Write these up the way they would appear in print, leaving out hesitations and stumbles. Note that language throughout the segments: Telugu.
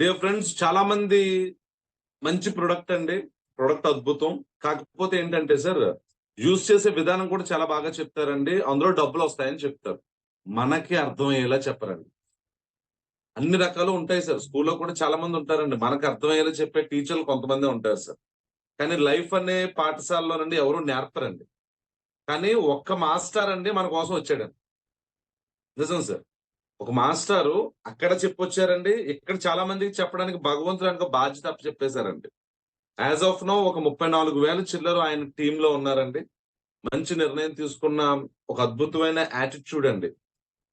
డియర్ ఫ్రెండ్స్, చాలా మంది మంచి ప్రొడక్ట్ అండి. ప్రొడక్ట్ అద్భుతం. కాకపోతే ఏంటంటే సార్, యూజ్ చేసే విధానం కూడా చాలా బాగా చెప్తారండి. అందులో డబ్బులు వస్తాయని చెప్తారు. మనకి అర్థమయ్యేలా చెప్పరండి. అన్ని రకాలు ఉంటాయి సార్. స్కూల్లో కూడా చాలా మంది ఉంటారండి. మనకు అర్థమయ్యేలా చెప్పే టీచర్లు కొంతమందే ఉంటారు సార్. కానీ లైఫ్ అనే పాఠశాలలోనండి ఎవరు నేర్పరండి. కానీ ఒక్క మాస్టర్ అండి మన కోసం వచ్చాడండి. నిజం సార్. ఒక మాస్టారు అక్కడ చెప్పొచ్చారండి. ఇక్కడ చాలా మందికి చెప్పడానికి భగవంతుడు అనుకో బాధ్యత అప్పచెప్పేసారండి. యాజ్ ఆఫ్ నౌ ఒక 34,000 చిల్లర ఆయన టీమ్‌లో ఉన్నారండి. మంచి నిర్ణయం తీసుకున్న ఒక అద్భుతమైన యాటిట్యూడ్ అండి.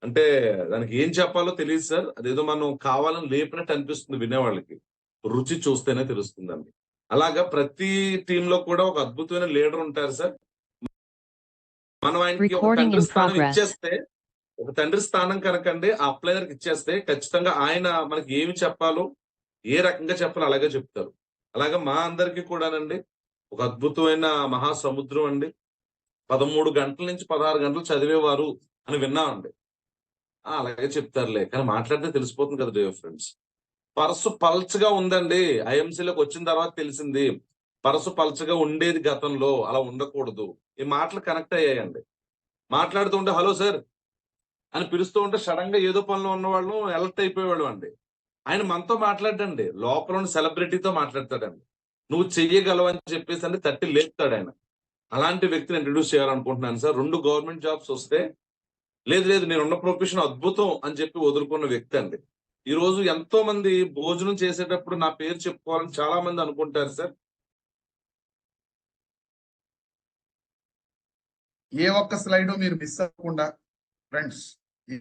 అంటే దానికి ఏం చెప్పాలో తెలీదు సార్. అదేదో మనం కావాలని లేపినట్టు అనిపిస్తుంది వినేవాళ్ళకి. రుచి చూస్తేనే తెలుస్తుందండి. అలాగా ప్రతి టీమ్‌లో కూడా ఒక అద్భుతమైన లీడర్ ఉంటారు సార్. మనం ఆయనకి ఒక Recording తండ్రి in స్థానం progress. ఇచ్చేస్తే, ఒక తండ్రి స్థానం కనుకండి ఆ అప్లయర్‌కి ఇచ్చేస్తే ఖచ్చితంగా ఆయన మనకి ఏమి చెప్పాలో, ఏ రకంగా చెప్పాలో అలాగే చెప్తారు. అలాగా మా అందరికీ కూడానండి ఒక అద్భుతమైన మహాసముద్రం అండి. 13 గంటల నుంచి 16 గంటలు చదివేవారు అని విన్నామండి. అలాగే చెప్తారులే. కానీ మాట్లాడితే తెలిసిపోతుంది కదా డియర్ ఫ్రెండ్స్. పర్సు పల్చగా ఉందండి. ఐఎంసీలోకి వచ్చిన తర్వాత తెలిసింది. పర్సు పల్చగా ఉండేది గతంలో. అలా ఉండకూడదు. ఈ మాటలు కనెక్ట్ అయ్యాయండి. మాట్లాడుతూ ఉంటే హలో సార్ అని పిలుస్తూ ఉంటే సడెన్‌గా ఏదో పనిలో ఉన్నవాళ్ళం అలర్ట్ అయిపోయేవాళ్ళం అండి. ఆయన మనతో మాట్లాడడండి. లోపల ఉన్న సెలబ్రిటీతో మాట్లాడతాడండి. నువ్వు చెయ్యగలవని చెప్పేసని తట్టి లేపుతాడాయన. అలాంటి వ్యక్తిని ఇంట్రొడ్యూస్ చేయాలనుకుంటున్నాను సార్. 2 గవర్నమెంట్ జాబ్స్ వస్తే, లేదు లేదు నేనున్న ప్రొఫెషన్ అద్భుతం అని చెప్పి వదులుకున్న వ్యక్తి అండి. ఈ రోజు ఎంతో మంది భోజనం చేసేటప్పుడు నా పేరు చెప్పుకోవాలని చాలా మంది అనుకుంటారు సార్. ఏ ఒక్క స్లైడ్ మీరు మిస్ అవ్వకుండా ఫ్రెండ్స్, ఏ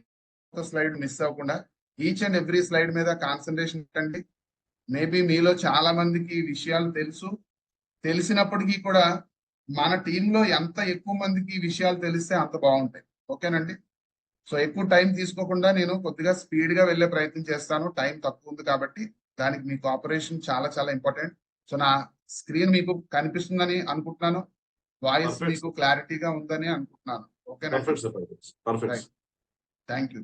ఒక్క స్లైడ్ మిస్ అవ్వకుండా ఈచ్ అండ్ ఎవ్రీ స్లైడ్ మీద కాన్సన్ట్రేషన్ పెట్టండి. మేబీ మీలో చాలా మందికి ఈ విషయాలు తెలుసు. తెలిసినప్పటికీ కూడా మన టీంలో ఎంత ఎక్కువ మందికి ఈ విషయాలు తెలిస్తే అంత బాగుంటాయి. ఓకేనండి. సో ఎక్కువ టైం తీసుకోకుండా నేను కొద్దిగా స్పీడ్ గా వెళ్లే ప్రయత్నం చేస్తాను. టైం తక్కువ ఉంది కాబట్టి దానికి మీ కోఆపరేషన్ చాలా చాలా ఇంపార్టెంట్. సో నా స్క్రీన్ మీకు కనిపిస్తుందని అనుకుంటున్నాను. వాయిస్ పర్ఫెక్ట్ మీకు సార్. క్లారిటీగా ఉందని అనుకుంటున్నాను. ఓకేనండి. Perfect sir. Perfect. Thank you.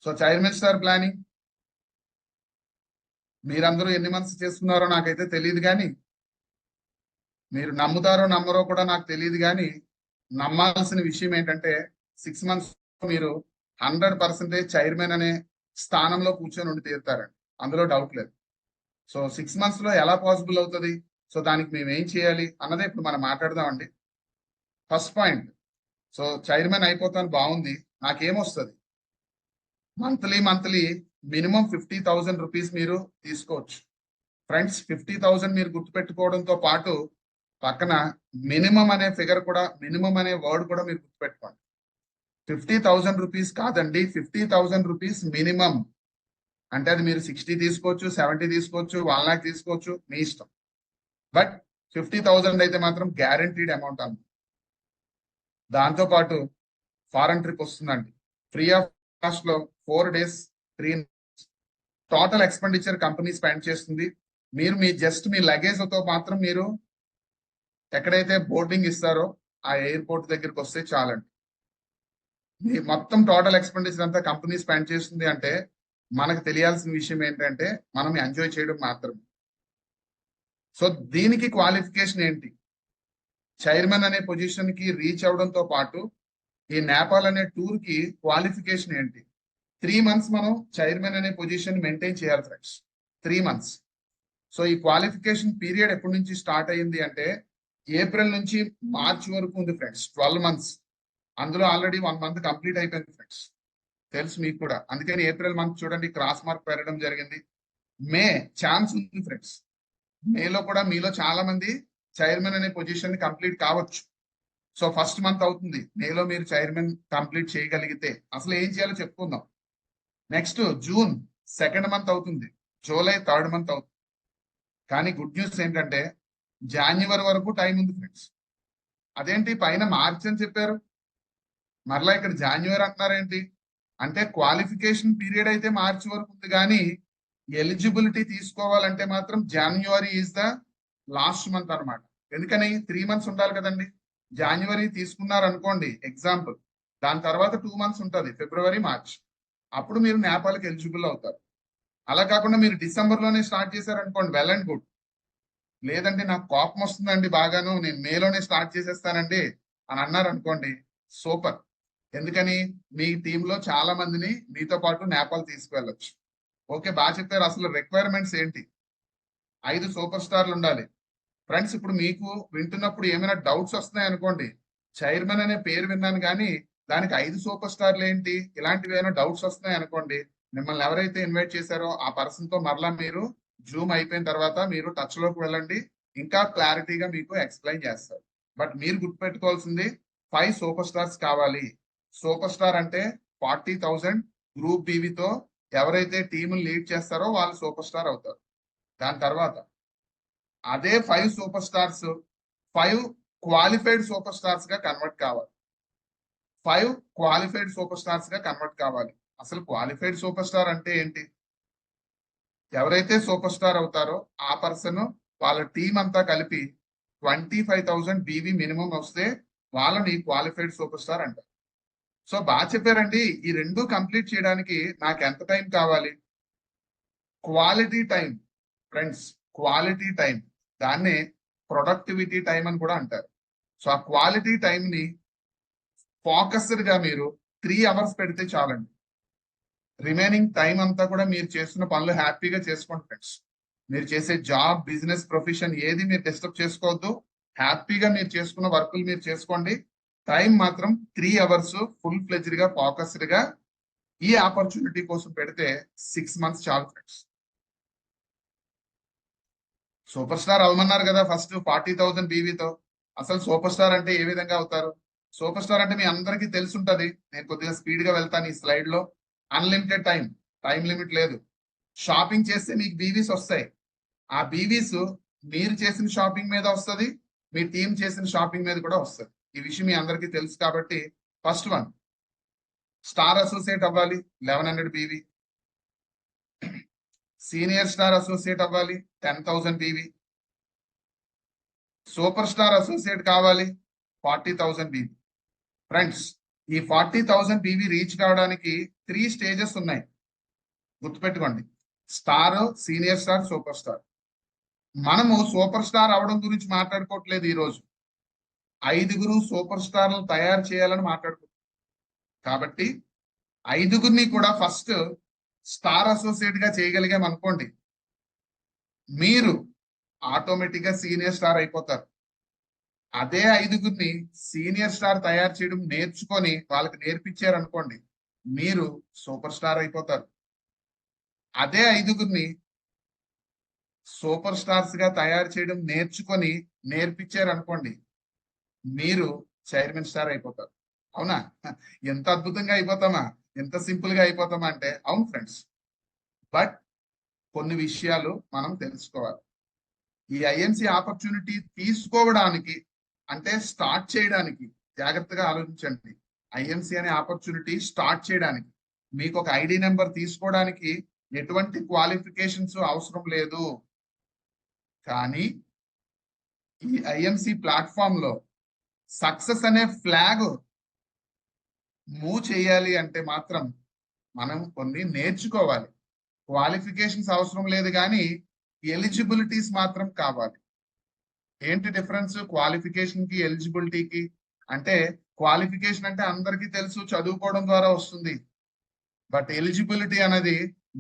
So chairman star planning మీరందరూ ఎన్ని మంత్స్ చేసుకున్నారో నాకైతే తెలియదు, కానీ మీరు నమ్ముతారో నమ్మరో కూడా నాకు తెలియదు, కానీ నమ్మాల్సిన విషయం ఏంటంటే 6 months మీరు 100% చైర్మన్ అనే స్థానంలో కూర్చొని ఉండి తీరుతారండి. అందులో డౌట్ లేదు. సో 6 months లో ఎలా పాసిబుల్ అవుతుంది, సో దానికి మేము ఏం చేయాలి అన్నదే ఇప్పుడు మనం మాట్లాడదామండి. ఫస్ట్ పాయింట్, సో చైర్మన్ అయిపోతాను బాగుంది, నాకేమొస్తుంది? మంత్లీ మినిమం 50,000 రూపీస్ మీరు తీసుకోవచ్చు. ఫ్రెండ్స్, 50,000 మీరు గుర్తుపెట్టుకోవడంతో పాటు పక్కన మినిమం అనే ఫిగర్ కూడా, మినిమం అనే వర్డ్ కూడా మీరు గుర్తుపెట్టుకోండి. 50,000 రూపీస్ కాదండి, 50,000 రూపీస్ మినిమం. అంటే అది మీరు 60 తీసుకోవచ్చు, 70 తీసుకోవచ్చు, 1 lakh తీసుకోవచ్చు, మీ ఇష్టం. బట్ 50,000 అయితే మాత్రం గ్యారంటీడ్ అమౌంట్ అన్న. దాంతో పాటు ఫారెన్ ట్రిప్ వస్తుందండి. ఫ్రీ ఆఫ్ కాస్ట్ లో 4 days 3 nights. Total expenditure company spend చేస్తుంది. మీరు మీ లగేజ్ తో మాత్రం మీరు ఎక్కడైతే బోర్డింగ్ ఇస్తారో ఆ ఎయిర్పోర్ట్ దగ్గరికి వస్తే చాలండి. మీ మొత్తం టోటల్ ఎక్స్పెండిచర్ అంతా కంపెనీ స్పెండ్ చేస్తుంది. అంటే మనకు తెలియాల్సిన విషయం ఏంటంటే మనం ఎంజాయ్ చేయడం మాత్రమే. సో దీనికి క్వాలిఫికేషన్ ఏంటి? చైర్మన్ అనే పొజిషన్ కి రీచ్ అవడంతో పాటు ఈ నేపాల్ అనే టూర్ కి క్వాలిఫికేషన్ ఏంటి? 3 months మనం చైర్మన్ అనే పొజిషన్ మెయింటైన్ చేయాలి ఫ్రెండ్స్. 3 months. సో ఈ క్వాలిఫికేషన్ పీరియడ్ ఎప్పటి నుంచి స్టార్ట్ అయ్యింది అంటే ఏప్రిల్ నుంచి మార్చ్ వరకు ఉంది ఫ్రెండ్స్. 12 months. అందులో ఆల్రెడీ 1 month కంప్లీట్ అయిపోయింది ఫ్రెండ్స్. తెలుసు మీకు కూడా. అందుకని ఏప్రిల్ మంత్ చూడండి క్రాస్ మార్క్ పెరగడం జరిగింది. మే ఛాన్స్ ఉంది ఫ్రెండ్స్. మేలో కూడా మీలో చాలా మంది చైర్మన్ అనే పొజిషన్ కంప్లీట్ కావచ్చు. సో ఫస్ట్ మంత్ అవుతుంది. మేలో మీరు చైర్మన్ కంప్లీట్ చేయగలిగితే అసలు ఏం చేయాలో చెప్పుకుందాం. నెక్స్ట్ జూన్ 2nd month అవుతుంది. జూలై 3rd month అవుతుంది. కానీ గుడ్ న్యూస్ ఏంటంటే జాన్యువరి వరకు టైం ఉంది ఫ్రెండ్స్. అదేంటి పైన మార్చ్ అని చెప్పారు, మరలా ఇక్కడ జాన్యువరి అంటున్నారేంటి? అంటే క్వాలిఫికేషన్ పీరియడ్ అయితే మార్చి వరకు ఉంది, కానీ ఎలిజిబిలిటీ తీసుకోవాలంటే మాత్రం January is the last month అనమాట. ఎందుకని 3 months ఉండాలి కదండి. జాన్యువరి తీసుకున్నారు అనుకోండి ఎగ్జాంపుల్, దాని తర్వాత 2 months ఉంటుంది, ఫిబ్రవరి మార్చ్. అప్పుడు మీరు నేపాల్కి ఎలిజిబుల్ అవుతారు. అలా కాకుండా మీరు డిసెంబర్ లోనే స్టార్ట్ చేశారనుకోండి, వెల్ అండ్ గుడ్. లేదంటే నాకు కోపం వస్తుందండి బాగాను, నేను మేలోనే స్టార్ట్ చేసేస్తానండి అని అన్నారు అనుకోండి, సూపర్. ఎందుకని మీ టీంలో చాలా మందిని మీతో పాటు నేపాల్ తీసుకువెళ్ళొచ్చు. ఓకే, బాగా చెప్పారు. అసలు రిక్వైర్మెంట్స్ ఏంటి? 5 సూపర్ స్టార్లు ఉండాలి. ఫ్రెండ్స్, ఇప్పుడు మీకు వింటున్నప్పుడు ఏమైనా డౌట్స్ వస్తున్నాయి అనుకోండి, చైర్మన్ అనే పేరు విన్నాను కానీ దానికి 5 సూపర్ స్టార్లు ఏంటి, ఇలాంటివి ఏమైనా డౌట్స్ వస్తున్నాయి అనుకోండి, మిమ్మల్ని ఎవరైతే ఇన్వైట్ చేశారో ఆ పర్సన్ తో మరలా మీరు జూమ్ అయిపోయిన తర్వాత మీరు టచ్ లోకి వెళ్ళండి, ఇంకా క్లారిటీగా మీకు ఎక్స్ప్లెయిన్ చేస్తారు. బట్ మీరు గుర్తుపెట్టుకోవాల్సింది 5 సూపర్ స్టార్స్ కావాలి. సూపర్ స్టార్ అంటే 40,000 గ్రూప్ బీవీతో ఎవరైతే టీమ్ లీడ్ చేస్తారో వాళ్ళు సూపర్ స్టార్ అవుతారు. దాని తర్వాత అదే 5 super stars 5 qualified super stars గా కన్వర్ట్ కావాలి. 5 క్వాలిఫైడ్ సూపర్ స్టార్స్ గా కన్వర్ట్ కావాలి. అసలు క్వాలిఫైడ్ సూపర్ స్టార్ అంటే ఏంటి? ఎవరైతే సూపర్ స్టార్ అవుతారో ఆ పర్సన్ వాళ్ళ టీం అంతా కలిపి 25,000 బీవీ మినిమం వస్తే వాళ్ళని క్వాలిఫైడ్ సూపర్ స్టార్ అంటారు. సో బాగా చెప్పారండి. ఈ రెండు కంప్లీట్ చేయడానికి నాకు ఎంత టైం కావాలి? Quality time friends, quality time. దాన్నే ప్రొడక్టివిటీ టైం అని కూడా అంటారు. సో ఆ క్వాలిటీ టైం ని ఫోకస్డ్ గా మీరు 3 అవర్స్ పెడితే చాలండి. రిమైనింగ్ టైం అంతా కూడా మీరు చేస్తున్న పనులు హ్యాపీగా చేసుకోండి ఫ్రెండ్స్. మీరు చేసే జాబ్, బిజినెస్, ప్రొఫెషన్ ఏది మీరు డిస్టర్బ్ చేసుకోవద్దు. హ్యాపీగా మీరు చేసుకున్న వర్కులు మీరు చేసుకోండి. టైం మాత్రం 3 అవర్స్ ఫుల్ ఫ్లెజ్డ్ గా ఫోకస్డ్ గా ఈ ఆపర్చునిటీ కోసం పెడితే 6 మంత్స్ చాలు ఫ్రెండ్స్. సూపర్ స్టార్ అవ్వమన్నారు కదా ఫస్ట్ 40,000 బీవీతో. అసలు సూపర్ స్టార్ అంటే ఏ విధంగా అవుతారు? సూపర్ స్టార్ అంటే మీ అందరికీ తెలుసుంటది. నేను కొద్దిగా స్పీడ్ గా వెళ్తాను ఈ స్లైడ్ లో. అన్లిమిటెడ్ టైం, టైం లిమిట్ లేదు. షాపింగ్ చేస్తే మీకు బీవీస్ వస్తాయి. ఆ బీవీస్ మీరు చేసిన షాపింగ్ మీద వస్తుంది, మీ టీం చేసిన షాపింగ్ మీద కూడా వస్తుంది. ఈ విషయం మీ అందరికీ తెలుసు కాబట్టి ఫస్ట్ వన్ స్టార్ అసోసియేట్ అవ్వాలి 1100 బీవీ. సీనియర్ స్టార్ అసోసియేట్ అవ్వాలి 10,000 బీవీ. సూపర్ స్టార్ అసోసియేట్ కావాలి 40,000 బీవీ. ఫ్రెండ్స్, ఈ 40,000 బీవీ రీచ్ కావడానికి 3 స్టేజెస్ ఉన్నాయి, గుర్తుపెట్టుకోండి. Star, senior star, super star. మనము సూపర్ స్టార్ అవడం గురించి మాట్లాడుకోవట్లేదు ఈ రోజు. 5 సూపర్ స్టార్లు తయారు చేయాలని మాట్లాడుకుంటున్నాం. కాబట్టి 5 కూడా ఫస్ట్ స్టార్ అసోసియేట్ గా చేయగలిగాం అనుకోండి, మీరు ఆటోమేటిక్ గా సీనియర్ స్టార్ అయిపోతారు. అదే 5 సీనియర్ స్టార్ తయారు చేయడం నేర్చుకొని వాళ్ళకి నేర్పించారు అనుకోండి, మీరు సూపర్ స్టార్ అయిపోతారు. అదే 5 సూపర్ స్టార్స్ గా తయారు చేయడం నేర్చుకొని నేర్పించారు అనుకోండి, మీరు చైర్మన్ స్టార్ అయిపోతారు. అవునా? ఎంత అద్భుతంగా అయిపోతామా, ఎంత సింపుల్ గా అయిపోతామా అంటే అవును ఫ్రెండ్స్. బట్ కొన్ని విషయాలు మనం తెలుసుకోవాలి. ఈ ఐఎంసి ఆపర్చునిటీ తీసుకోవడానికి అంటే స్టార్ట్ చేయడానికి జాగ్రత్తగా ఆలోచించండి. ఐఎంసి అనే ఆపర్చునిటీ స్టార్ట్ చేయడానికి మీకు ఒక ఐడి నెంబర్ తీసుకోవడానికి ఎటువంటి క్వాలిఫికేషన్స్ అవసరం లేదు. కానీ ఈ ఐఎంసి ప్లాట్ఫామ్ లో సక్సెస్ అనే ఫ్లాగ్ మూవ్ చేయాలి అంటే మాత్రం మనం కొన్ని నేర్చుకోవాలి. క్వాలిఫికేషన్స్ అవసరం లేదు కానీ ఎలిజిబిలిటీస్ మాత్రం కావాలి. ఏంటి డిఫరెన్స్ క్వాలిఫికేషన్ కి ఎలిజిబిలిటీకి? అంటే క్వాలిఫికేషన్ అంటే అందరికీ తెలుసు, చదువుకోవడం ద్వారా వస్తుంది. బట్ ఎలిజిబిలిటీ అనేది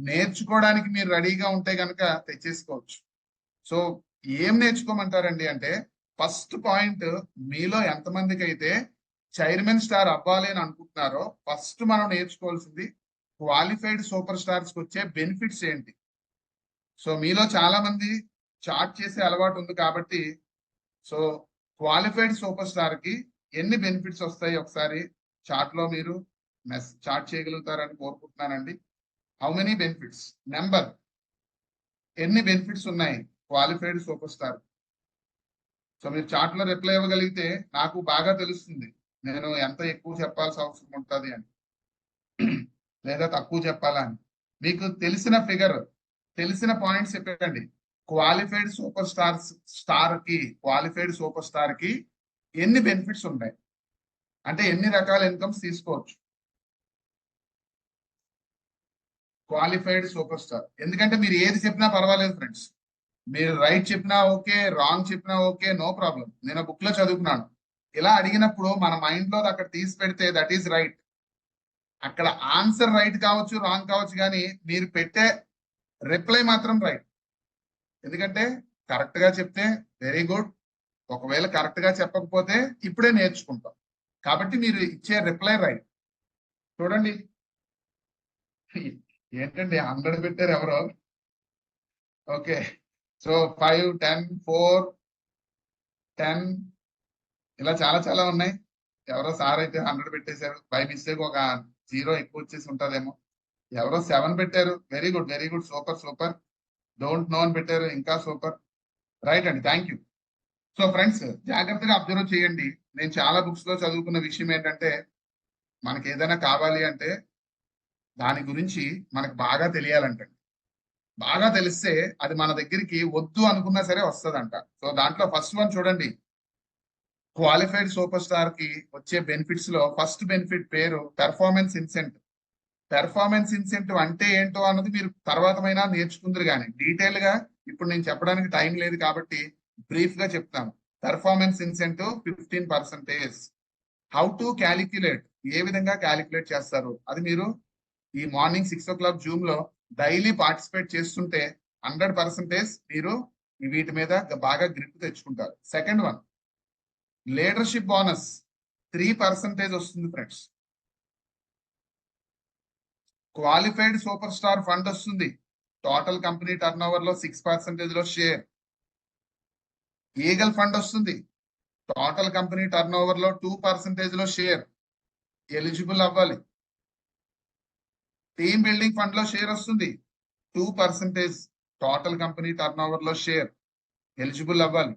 నేర్చుకోవడానికి మీరు రెడీగా ఉంటే కనుక తెచ్చేసుకోవచ్చు. సో ఏం నేర్చుకోమంటారండి అంటే, ఫస్ట్ పాయింట్, మీలో ఎంతమందికి అయితే చైర్మన్ స్టార్ అవ్వాలి అని అనుకుంటున్నారో ఫస్ట్ మనం నేర్చుకోవాల్సింది క్వాలిఫైడ్ సూపర్ స్టార్స్ కి వచ్చే బెనిఫిట్స్ ఏంటి. సో మీలో చాలా మంది చార్ట్ చేసే అలవాటు ఉంది కాబట్టి, సో క్వాలిఫైడ్ సూపర్ స్టార్ కి ఎన్ని బెనిఫిట్స్ వస్తాయి ఒకసారి చార్ట్ లో మీరు చార్ట్ చేయగలుగుతారని కోరుకుంటున్నానండి. హౌ మెనీ బెనిఫిట్స్, నెంబర్, ఎన్ని బెనిఫిట్స్ ఉన్నాయి క్వాలిఫైడ్ సూపర్ స్టార్. సో మీరు చార్ట్ లో రిప్లై ఇవ్వగలిగితే నాకు బాగా తెలుస్తుంది నేను ఎంత ఎక్కువ చెప్పాల్సిన అవసరం ఉంటుంది అని, లేదా తక్కువ చెప్పాలా అని. మీకు తెలిసిన ఫిగర్, తెలిసిన పాయింట్స్ చెప్పండి. క్వాలిఫైడ్ సూపర్ స్టార్ కి ఎన్ని బెనిఫిట్స్ ఉన్నాయి, అంటే ఎన్ని రకాల ఇన్కమ్స్ తీసుకోవచ్చు. Qualified super star. ఎందుకంటే మీరు ఏది చెప్పినా పర్వాలేదు ఫ్రెండ్స్, మీరు రైట్ చెప్పినా ఓకే, రాంగ్ చెప్పినా ఓకే, నో ప్రాబ్లం. నేను బుక్ లో చదువుకున్నాను. ఇలా అడిగినప్పుడు మన మైండ్ లో అక్కడ తీసి పెడితే దట్ ఈస్ రైట్. అక్కడ ఆన్సర్ రైట్ కావచ్చు, రాంగ్ కావచ్చు, కానీ మీరు పెట్టే రిప్లై మాత్రం రైట్. ఎందుకంటే కరెక్ట్ గా చెప్తే వెరీ గుడ్, ఒకవేళ కరెక్ట్ గా చెప్పకపోతే ఇప్పుడే నేర్చుకుంటాం. కాబట్టి మీరు ఇచ్చే రిప్లై రైట్. చూడండి, ఏంటండి 100 పెట్టారు ఎవరో. ఓకే, సో 5, 10, 4, 10 ఇలా చాలా చాలా ఉన్నాయి. ఎవరో సార్ అయితే 100 పెట్టేశారు. బై మిస్టేక్ ఒక 0 ఎక్కువ వచ్చేసి ఉంటదేమో. ఎవరో 7 పెట్టారు. Very good, very good, super super. Don't know అని పెట్టారు, ఇంకా సూపర్. రైట్ అండి, థ్యాంక్ యూ. సో ఫ్రెండ్స్, జాగ్రత్తగా అబ్జర్వ్ చేయండి. నేను చాలా బుక్స్ లో చదువుకున్న విషయం ఏంటంటే, మనకి ఏదైనా కావాలి అంటే దాని గురించి మనకు బాగా తెలియాలంటండి. బాగా తెలిస్తే అది మన దగ్గరికి వద్దు అనుకున్నా సరే వస్తుందంట. సో దాంట్లో ఫస్ట్ వన్ చూడండి, క్వాలిఫైడ్ సూపర్ స్టార్ కి వచ్చే బెనిఫిట్స్ లో ఫస్ట్ బెనిఫిట్ పేరు పెర్ఫార్మెన్స్ ఇన్సెంటివ్. పెర్ఫార్మెన్స్ ఇన్సెంటివ్ అంటే ఏంటో అన్నది మీరు తర్వాతమైనా నేర్చుకుందరు, కానీ డీటెయిల్ గా ఇప్పుడు నేను చెప్పడానికి టైం లేదు కాబట్టి బ్రీఫ్ గా చెప్తాను. Performance incentive 15%. How to calculate, ఏ విధంగా క్యాలిక్యులేట్ చేస్తారు అది మీరు ఈ మార్నింగ్ 6 o'clock జూమ్ లో డైలీ పార్టిసిపేట్ చేస్తుంటే 100% మీరు వీటి మీద బాగా గ్రిప్ తెచ్చుకుంటారు. సెకండ్ వన్, లీడర్షిప్ బోనస్ 3% వస్తుంది friends. Qualified super star fund వస్తుంది. టోటల్ కంపెనీ టర్న్ ఓవర్ లో 6% లో షేర్. ఈగల్ ఫండ్ వస్తుంది. టోటల్ కంపెనీ టర్న్ ఓవర్ లో 2% లో షేర్. ఎలిజిబుల్ అవ్వాలి. టీమ్ బిల్డింగ్ ఫండ్ లో షేర్ వస్తుంది. 2% టోటల్ కంపెనీ టర్న్ ఓవర్ లో షేర్. ఎలిజిబుల్ అవ్వాలి.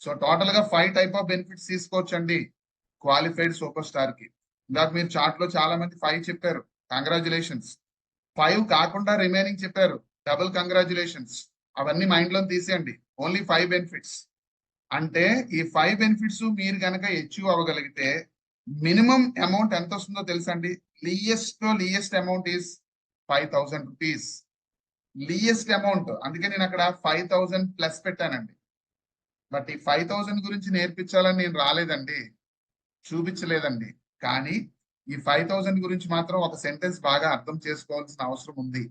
సో టోటల్ గా 5 టైప్ ఆఫ్ బెనిఫిట్స్ తీసుకోవచ్చండి క్వాలిఫైడ్ సూపర్ స్టార్ కి. ఇందాక మీరు చార్ట్ లో చాలా మంది 5 చెప్పారు, కంగ్రాచులేషన్స్. 5 కాకుండా రిమైనింగ్ చెప్పారు, డబుల్ కంగ్రాచులేషన్స్. అవన్నీ మైండ్ లో తీసేయండి. Only 5 benefits. అంటే ఈ 5 బెనిఫిట్స్ మీరు కనుక అచీవ్ అవ్వగలిగితే మినిమం అమౌంట్ ఎంత వస్తుందో తెలుసండి. Least amount is 5,000 rupees. Least amount. అందుకే నేను అక్కడ 5,000 ప్లస్ పెట్టానండి. బట్ ఈ 5,000 గురించి నేర్పించాలని నేను రాలేదండి, చూపించలేదండి. కానీ ఈ 5,000 గురించి మాత్రం ఒక సెంటెన్స్ బాగా అర్థం చేసుకోవాల్సిన అవసరం ఉంది.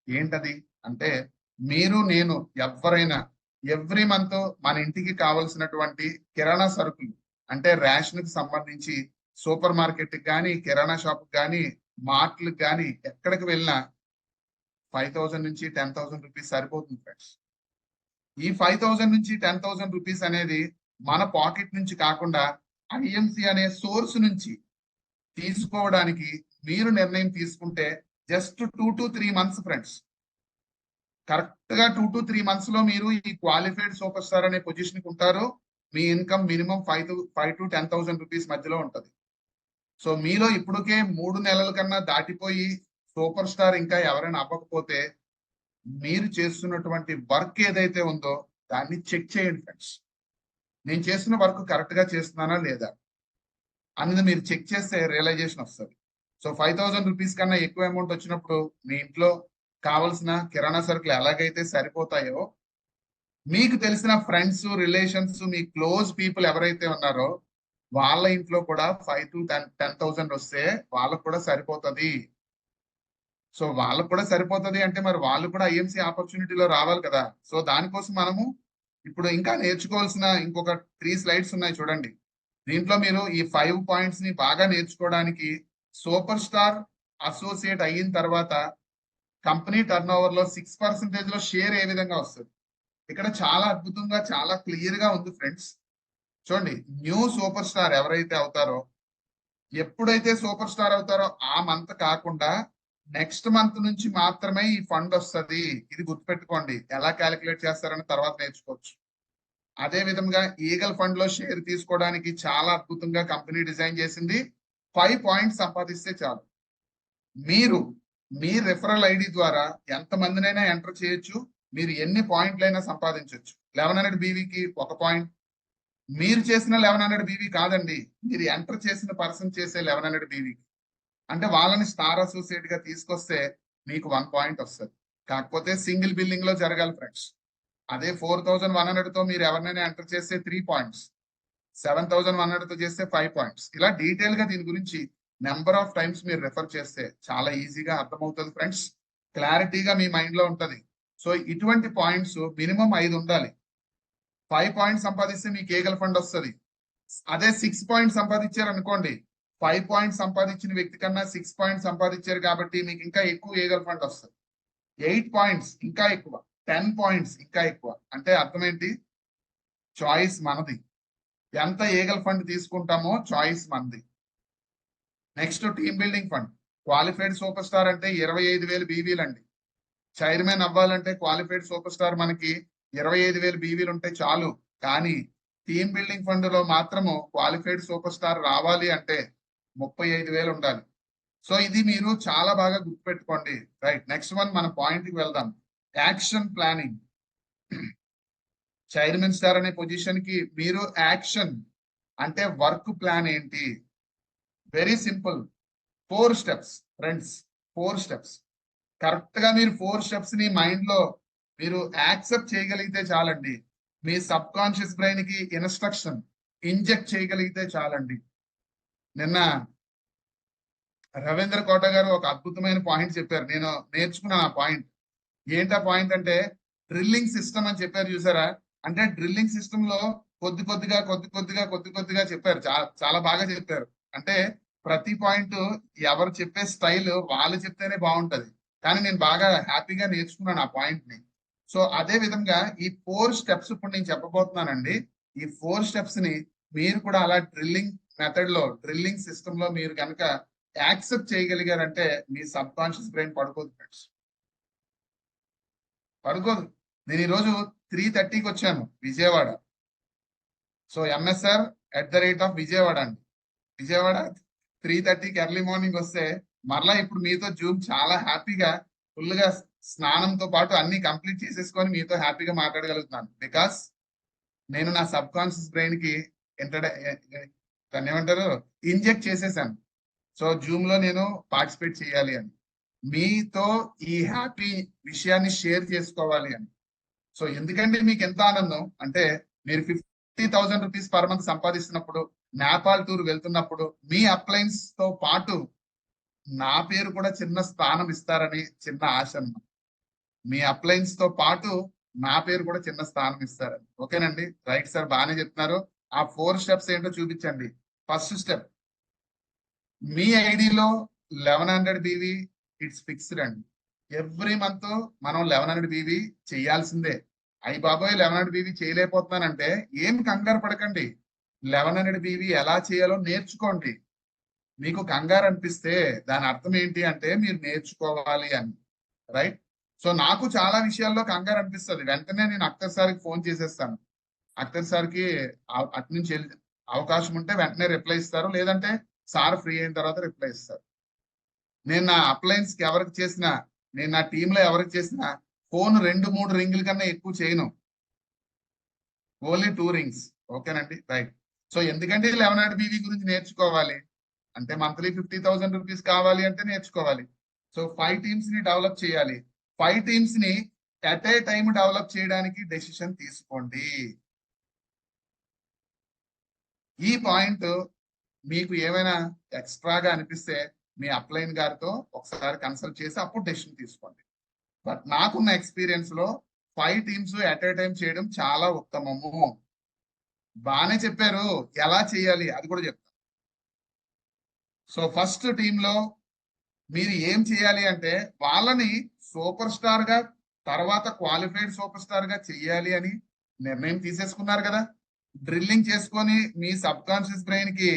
ఏంటది అంటే, మీరు నేను ఎవరైనా ఎవ్రీ మంత్ మన ఇంటికి కావలసినటువంటి కిరాణా సరుకులు అంటే రేషన్ కి సంబంధించి సూపర్ మార్కెట్ కి కానీ, కిరాణా షాప్ కానీ, మార్ట్లకు కానీ ఎక్కడికి వెళ్ళినా 5,000 నుంచి 10,000 రూపీస్ సరిపోతుంది ఫ్రెండ్స్. ఈ 5,000 నుంచి 10,000 రూపీస్ అనేది మన పాకెట్ నుంచి కాకుండా ఐఎంసి అనే సోర్స్ నుంచి తీసుకోవడానికి మీరు నిర్ణయం తీసుకుంటే just 2 to 3 months friends. Correct గా 2 to 3 months లో మీరు ఈ క్వాలిఫైడ్ సూపర్ స్టార్ అనే పొజిషన్ కి ఉంటారు. మీ ఇన్కమ్ మినిమం 5 to 10,000 రూపీస్ మధ్యలో ఉంటది. సో మీలో ఇప్పటికే 3 నెలల కన్నా దాటిపోయి సూపర్ స్టార్ ఇంకా ఎవరైనా అవ్వకపోతే మీరు చేస్తున్నటువంటి వర్క్ ఏదైతే ఉందో దాన్ని చెక్ చేయండి ఫ్రెండ్స్. నేను చేస్తున్న వర్క్ కరెక్ట్ గా చేస్తున్నానా లేదా అనేది మీరు చెక్ చేస్తే రియలైజేషన్ వస్తుంది. సో 5,000 రూపీస్ కన్నా ఎక్కువ అమౌంట్ వచ్చినప్పుడు మీ ఇంట్లో కావలసిన కిరాణా సరుకులు ఎలాగైతే సరిపోతాయో, మీకు తెలిసిన ఫ్రెండ్స్, రిలేషన్స్, మీ క్లోజ్ పీపుల్ ఎవరైతే ఉన్నారో వాళ్ళ ఇంట్లో కూడా 5 to 10,000 వస్తే వాళ్ళకు కూడా సరిపోతుంది. సో వాళ్ళకు కూడా సరిపోతుంది అంటే మరి వాళ్ళు కూడా ఐఎంసీ ఆపర్చునిటీలో రావాలి కదా. సో దానికోసం మనము ఇప్పుడు ఇంకా నేర్చుకోవాల్సిన ఇంకొక 3 slides ఉన్నాయి చూడండి. దీంట్లో మీరు ఈ 5 పాయింట్స్ ని బాగా నేర్చుకోవడానికి సూపర్ స్టార్ అసోసియేట్ అయిన తర్వాత కంపెనీ టర్న్ ఓవర్ లో 6% లో షేర్ ఏ విధంగా వస్తుంది ఇక్కడ చాలా అద్భుతంగా, చాలా క్లియర్ గా ఉంది ఫ్రెండ్స్. చూడండి, న్యూ సూపర్ స్టార్ ఎవరైతే అవుతారో, ఎప్పుడైతే సూపర్ స్టార్ అవుతారో ఆ మంత్ కాకుండా నెక్స్ట్ మంత్ నుంచి మాత్రమే ఈ ఫండ్ వస్తుంది. ఇది గుర్తుపెట్టుకోండి. ఎలా క్యాలిక్యులేట్ చేస్తారని తర్వాత నేర్చుకోవచ్చు. అదే విధంగా ఈగల్ ఫండ్ లో షేర్ తీసుకోవడానికి చాలా అద్భుతంగా కంపెనీ డిజైన్ చేసింది. 5 పాయింట్స్ సంపాదిస్తే చాలు. మీరు మీ రెఫరల్ ఐడి ద్వారా ఎంత మందినైనా ఎంటర్ చేయొచ్చు. మీరు ఎన్ని పాయింట్లైనా సంపాదించవచ్చు. 1100 బీవీకి 1 పాయింట్. మీరు చేసిన 1100 బీవీ కాదండి, మీరు ఎంటర్ చేసిన పర్సన్ చేసే 1100 బీవీకి. అంటే వాళ్ళని స్టార్ అసోసియేట్ గా తీసుకొస్తే మీకు 1 పాయింట్ వస్తుంది. కాకపోతే సింగిల్ బిల్లింగ్ లో జరగాలి ఫ్రెండ్స్. అదే 4100 తో మీరు ఎవరినైనా ఎంటర్ చేస్తే 3 పాయింట్స్, 7100 తో చేస్తే 5 పాయింట్స్. ఇలా డీటెయిల్ గా దీని గురించి నెంబర్ ఆఫ్ టైమ్స్ మీరు రెఫర్ చేస్తే చాలా ఈజీగా అర్థమవుతుంది ఫ్రెండ్స్. క్లారిటీగా మీ మైండ్ లో ఉంటది. సో ఇటువంటి పాయింట్స్ మినిమం 5 ఉండాలి. 5 పాయింట్స్ సంపాదిస్తే మీకు ఏగల ఫండ్ వస్తుంది. అదే 6 పాయింట్స్ సంపాదించారు అనుకోండి, 5 పాయింట్స్ సంపాదించిన వ్యక్తి కన్నా 6 పాయింట్స్ సంపాదించారు కాబట్టి మీకు ఇంకా ఎక్కువ ఏగల ఫండ్ వస్తుంది. 8 పాయింట్స్ ఇంకా ఎక్కువ, 10 పాయింట్స్ ఇంకా ఎక్కువ. అంటే అర్థం ఏంటి? చాయిస్ మనది. ఎంత ఏగల్ ఫండ్ తీసుకుంటామో చాయిస్ మనది. Next team building fund. Qualified super star అంటే 25,000 బీవీలు అండి. చైర్మన్ అవ్వాలంటే క్వాలిఫైడ్ సూపర్ స్టార్ మనకి 25,000 బీవీలు ఉంటే చాలు. కానీ టీమ్ బిల్డింగ్ ఫండ్ లో మాత్రము క్వాలిఫైడ్ సూపర్ స్టార్ రావాలి అంటే 35,000 ఉండాలి. సో ఇది మీరు చాలా బాగా గుర్తుపెట్టుకోండి. రైట్, నెక్స్ట్ వన్ మన పాయింట్ కి వెళ్దాం. Action planning. చైర్మన్ స్టార్ అనే పొజిషన్ కి మీరు యాక్షన్ అంటే వర్క్ ప్లాన్ ఏంటి? Very simple, 4 steps friends. 4 steps correct గా మీరు 4 స్టెప్స్ ని మైండ్ లో మీరు యాక్సెప్ట్ చేయగలిగితే చాలండి. మీ సబ్ కాన్షియస్ బ్రెయిన్ కి ఇన్స్ట్రక్షన్ ఇంజెక్ట్ చేయగలిగితే చాలండి. నిన్న రవీంద్ర కోట గారు ఒక అద్భుతమైన పాయింట్ చెప్పారు. నేను నేర్చుకున్నాను ఆ పాయింట్. ఏంటా పాయింట్ అంటే డ్రిల్లింగ్ సిస్టమ్ అని చెప్పారు చూసారా? అంటే డ్రిల్లింగ్ సిస్టమ్ లో కొద్ది కొద్దిగా చెప్పారు. చాలా బాగా చెప్పారు. అంటే ప్రతి పాయింట్ ఎవరు చెప్పే స్టైల్ వాళ్ళు చెప్తేనే బాగుంటది. కానీ నేను బాగా హ్యాపీగా నేర్చుకున్నాను ఆ పాయింట్ ని. సో అదే విధంగా ఈ 4 స్టెప్స్ ఇప్పుడు నేను చెప్పబోతున్నానండి. ఈ 4 స్టెప్స్ ని మీరు కూడా అలా డ్రిల్లింగ్ మెథడ్ లో, డ్రిల్లింగ్ సిస్టమ్ లో మీరు కనుక యాక్సెప్ట్ చేయగలిగారంటే మీ సబ్ కాన్షియస్ బ్రెయిన్ పడుకోదు ఫ్రెండ్స్, పడుకోదు. నేను ఈరోజు 3:30కి వచ్చాను విజయవాడ. సో MSR@, విజయవాడ అండి. విజయవాడ 3:30కి ఎర్లీ మార్నింగ్ వస్తే మరలా ఇప్పుడు మీతో జూమ్ చాలా హ్యాపీగా ఫుల్ గా స్నానంతో పాటు అన్ని కంప్లీట్ చేసేసుకొని మీతో హ్యాపీగా మాట్లాడగలుగుతున్నాను. బికాస్ నేను నా సబ్ కాన్షియస్ బ్రెయిన్ కి దాన్ని ఏమంటారు, ఇంజెక్ట్ చేసేసాను. సో జూమ్ లో నేను పార్టిసిపేట్ చేయాలి అని, మీతో ఈ హ్యాపీ విషయాన్ని షేర్ చేసుకోవాలి అని. సో ఎందుకంటే మీకు ఎంత ఆనందం అంటే మీరు 50,000 రూపీస్ పర్ మంత్ సంపాదిస్తున్నప్పుడు, నేపాల్ టూర్ వెళ్తున్నప్పుడు మీ అప్లయన్స్ తో పాటు నా పేరు కూడా చిన్న స్థానం ఇస్తారని చిన్న ఆశ అన్నమాట. మీ అప్లయన్స్ తో పాటు నా పేరు కూడా చిన్న స్థానం ఇస్తారని. ఓకేనండి, రైట్ సార్, బాగానే చెప్తున్నారు. ఆ 4 స్టెప్స్ ఏంటో చూపించండి. ఫస్ట్ స్టెప్, మీ ఐడిలో 1100 బీవీ ఇట్స్ ఫిక్స్డ్ అండి. ఎవ్రీ మంత్ మనం 1100 బీవీ చేయాల్సిందే. అయ్యి బాబోయ్ 1100 బీవీ చేయలేకపోతున్నానంటే ఏం కంగారు పడకండి. 1100 బీవీ ఎలా చేయాలో నేర్చుకోండి. మీకు కంగారు అనిపిస్తే దాని అర్థం ఏంటి అంటే మీరు నేర్చుకోవాలి అని. రైట్, సో నాకు చాలా విషయాల్లో కంగారు అనిపిస్తుంది. వెంటనే నేను అఖ్తర్ సార్కి ఫోన్ చేసేస్తాను. అఖ్తర్ సార్కి అటు నుంచి అవకాశం ఉంటే వెంటనే రిప్లై ఇస్తారు, లేదంటే సార్ ఫ్రీ అయిన తర్వాత రిప్లై ఇస్తారు. నేను నా అప్లయన్స్ కి ఎవరికి చేసినా, నేను నా టీంలో ఎవరికి చేసినా ఫోన్ 2-3 రింగుల కన్నా ఎక్కువ చేయను. Only 2 rings. ఓకేనండి, రైట్. సో ఎందుకంటే 1100 బీవీ గురించి నేర్చుకోవాలి అంటే మంత్లీ 50,000 రూపీస్ కావాలి అంటే నేర్చుకోవాలి. సో 5 టీమ్స్ ని డెవలప్ చేయాలి. 5 టీమ్స్ ని అట్ ఏ టైం డెవలప్ చేయడానికి డెసిషన్ తీసుకోండి. ఈ పాయింట్ మీకు ఏమైనా ఎక్స్ట్రాగా అనిపిస్తే మీ అప్లైన్ గారితో ఒకసారి కన్సల్ట్ చేసి అప్పుడు డెసిషన్ తీసుకోండి. బట్ నాకున్న ఎక్స్పీరియన్స్ లో 5 టీమ్స్ అట్ ఏ టైం చేయడం చాలా ఉత్తమము. బాగానే చెప్పారు, ఎలా చేయాలి అది కూడా చెప్తాను. సో ఫస్ట్ టీంలో మీరు ఏం చేయాలి అంటే వాళ్ళని సూపర్ స్టార్ గా, తర్వాత క్వాలిఫైడ్ సూపర్ స్టార్ గా చెయ్యాలి అని నిర్ణయం తీసేసుకున్నారు కదా. డ్రిల్లింగ్ చేసుకొని మీ సబ్ కాన్షియస్ బ్రెయిన్ కి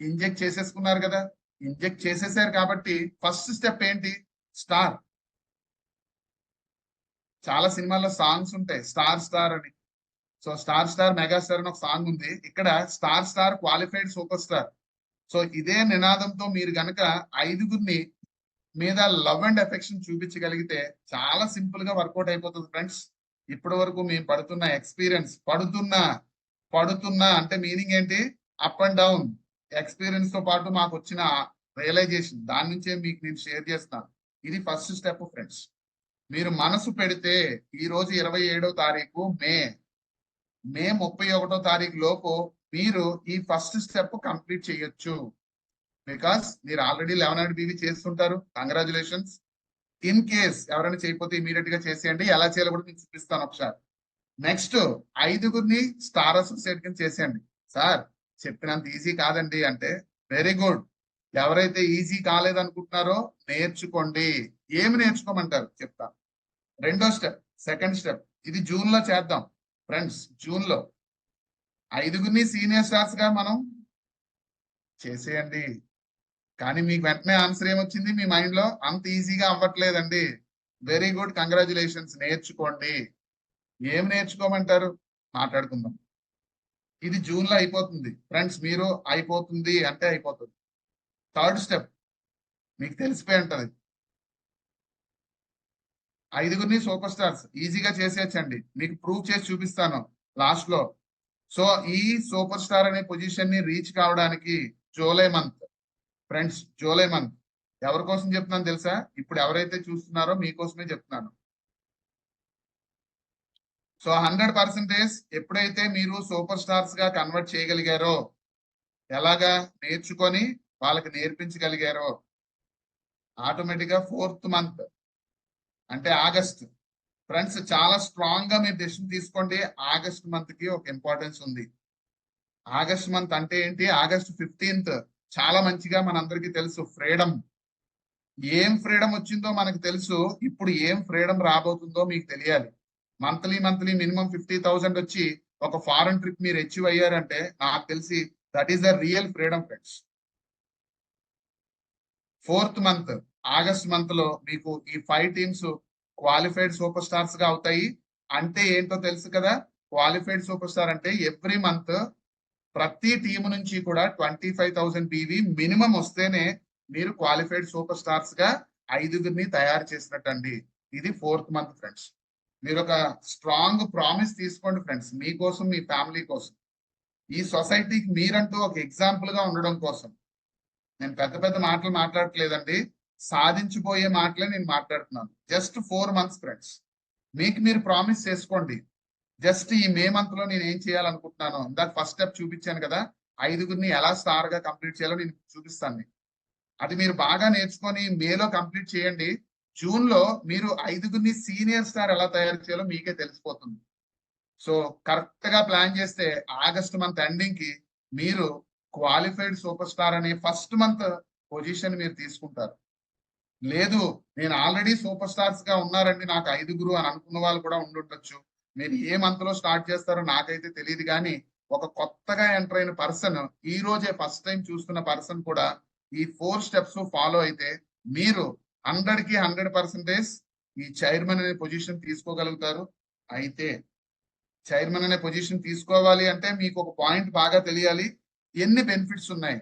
ఇంజెక్ట్ చేసేసుకున్నారు కదా. ఇంజెక్ట్ చేసేసారు కాబట్టి ఫస్ట్ స్టెప్ ఏంటి? స్టార్. చాలా సినిమాల్లో సాంగ్స్ ఉంటాయి స్టార్ స్టార్ అని. సో స్టార్ మెగాస్టార్ అని ఒక సాంగ్ ఉంది. ఇక్కడ star qualified super star. So ఇదే నినాదంతో మీరు గనక 5గురిని మీద లవ్ అండ్ ఎఫెక్షన్ చూపించగలిగితే చాలా సింపుల్ గా వర్కౌట్ అయిపోతుంది ఫ్రెండ్స్. ఇప్పటి వరకు మేము పడుతున్న ఎక్స్పీరియన్స్, పడుతున్నా అంటే మీనింగ్ ఏంటి? అప్ అండ్ డౌన్ ఎక్స్పీరియన్స్ తో పాటు మాకు వచ్చిన రియలైజేషన్, దాని నుంచే మీకు నేను షేర్ చేస్తాను. ఇది ఫస్ట్ స్టెప్ ఫ్రెండ్స్. మీరు మనసు పెడితే ఈ రోజు 27వ తారీఖు మే 31వ తారీఖు లోపు మీరు ఈ ఫస్ట్ స్టెప్ కంప్లీట్ చేయొచ్చు. బికాస్ మీరు ఆల్రెడీ 1100 బీవీ చేస్తుంటారు. కంగ్రాచులేషన్స్. ఇన్ కేస్ ఎవరైనా చేయకపోతే ఇమీడియట్ గా చేసేయండి. ఎలా చేయాలో కూడా మీకు చూపిస్తాను ఒకసారి. నెక్స్ట్ 5గురిని స్టార్ అసోసియేట్ కింద చేసేయండి. సార్ చెప్పినంత ఈజీ కాదండి అంటే వెరీ గుడ్. ఎవరైతే ఈజీ కాలేదనుకుంటున్నారో నేర్చుకోండి. ఏమి నేర్చుకోమంటారు చెప్తా. రెండో స్టెప్, సెకండ్ స్టెప్ ఇది జూన్ లో చేద్దాం ఫ్రెండ్స్. జూన్ లో 5గురిని సీనియర్ స్టార్స్ గా మనం చేసేయండి. కానీ మీకు వెంటనే ఆన్సర్ ఏమొచ్చింది మీ మైండ్ లో? అంత ఈజీగా అవ్వట్లేదండి. Very good, congratulations. నేర్చుకోండి. ఏం నేర్చుకోమంటారు మాట్లాడుకుందాం. ఇది జూన్ లో అయిపోతుంది ఫ్రెండ్స్. మీరు అయిపోతుంది అంటే అయిపోతుంది. థర్డ్ స్టెప్ మీకు తెలిసిపోయి ఉంటది. 5గురిని సూపర్ స్టార్స్ ఈజీగా చేసేయచ్చండి. మీకు ప్రూవ్ చేసి చూపిస్తాను లాస్ట్ లో. సో ఈ సూపర్ స్టార్ అనే పొజిషన్ ని రీచ్ కావడానికి July month friends, July month ఎవరి కోసం చెప్తున్నాను తెలుసా? ఇప్పుడు ఎవరైతే చూస్తున్నారో మీకోసమే చెప్తున్నాను. సో 100% ఎప్పుడైతే మీరు సూపర్ స్టార్స్ గా కన్వర్ట్ చేయగలిగారో, ఎలాగా నేర్చుకొని వాళ్ళకి నేర్పించగలిగారో, ఆటోమేటిక్ గా 4th మంత్ అంటే ఆగస్ట్ ఫ్రెండ్స్ చాలా స్ట్రాంగ్ గా మీరు డెసిషన్ తీసుకోండి. ఆగస్ట్ మంత్ కి ఒక ఇంపార్టెన్స్ ఉంది. ఆగస్ట్ మంత్ అంటే ఏంటి? ఆగస్ట్ 15th చాలా మంచిగా మనందరికీ తెలుసు ఫ్రీడమ్. ఏం ఫ్రీడమ్ వచ్చిందో మనకు తెలుసు. ఇప్పుడు ఏం ఫ్రీడమ్ రాబోతుందో మీకు తెలియాలి. మంత్లీ మినిమం 50,000 వచ్చి ఒక ఫారెన్ ట్రిప్ మీరు అచీవ్ అయ్యారంటే నాకు తెలిసి that is the real freedom friends. 4th month August month లో మీకు ఈ 5 టీమ్స్ క్వాలిఫైడ్ సూపర్ స్టార్స్ గా అవుతాయి. అంటే ఏంటో తెలుసు కదా? క్వాలిఫైడ్ సూపర్ స్టార్ అంటే ఎవ్రీ మంత్ ప్రతి టీం నుంచి కూడా 25,000 బీవీ మినిమం వస్తేనే మీరు క్వాలిఫైడ్ సూపర్ స్టార్స్ గా 5గురిని తయారు చేసినట్టండి. ఇది 4th మంత్ ఫ్రెండ్స్. మీరు ఒక స్ట్రాంగ్ ప్రామిస్ తీసుకోండి ఫ్రెండ్స్, మీకోసం మీ ఫ్యామిలీ కోసం, ఈ సొసైటీకి మీరంటూ ఒక ఎగ్జాంపుల్ గా ఉండడం కోసం. నేను పెద్ద పెద్ద మాటలు మాట్లాడట్లేదండి, సాధించిపోయే మాటలే నేను మాట్లాడుతున్నాను. Just 4 months friends. మీకు మీరు ప్రామిస్ చేసుకోండి. జస్ట్ ఈ మే మంత్ లో నేను ఏం చేయాలనుకుంటున్నాను, ఇందాక ఫస్ట్ స్టెప్ చూపించాను కదా, 5గురిని ఎలా స్టార్ గా కంప్లీట్ చేయాలో నేను చూపిస్తాను. అది మీరు బాగా నేర్చుకొని మేలో కంప్లీట్ చేయండి. జూన్ లో మీరు 5గురిని సీనియర్ స్టార్ ఎలా తయారు చేయాలో మీకే తెలిసిపోతుంది. సో కరెక్ట్ గా ప్లాన్ చేస్తే ఆగస్ట్ మంత్ ఎండింగ్ కి మీరు క్వాలిఫైడ్ సూపర్ స్టార్ అనే ఫస్ట్ మంత్ పొజిషన్ మీరు తీసుకుంటారు. లేదు నేను ఆల్రెడీ సూపర్ స్టార్స్ గా ఉన్నారండి నాకు 5గురు అని అనుకున్న వాళ్ళు కూడా ఉండుండొచ్చు. మీరు ఏ మంత్ లో స్టార్ట్ చేస్తారో నాకైతే తెలియదు. కానీ ఒక కొత్తగా ఎంటర్ అయిన పర్సన్, ఈ రోజే ఫస్ట్ టైం చూస్తున్న పర్సన్ కూడా ఈ 4 స్టెప్స్ ఫాలో అయితే మీరు 100కి 100% ఈ చైర్మన్ అనే పొజిషన్ తీసుకోగలుగుతారు. అయితే చైర్మన్ అనే పొజిషన్ తీసుకోవాలి అంటే మీకు ఒక పాయింట్ బాగా తెలియాలి. ఎన్ని బెనిఫిట్స్ ఉన్నాయి.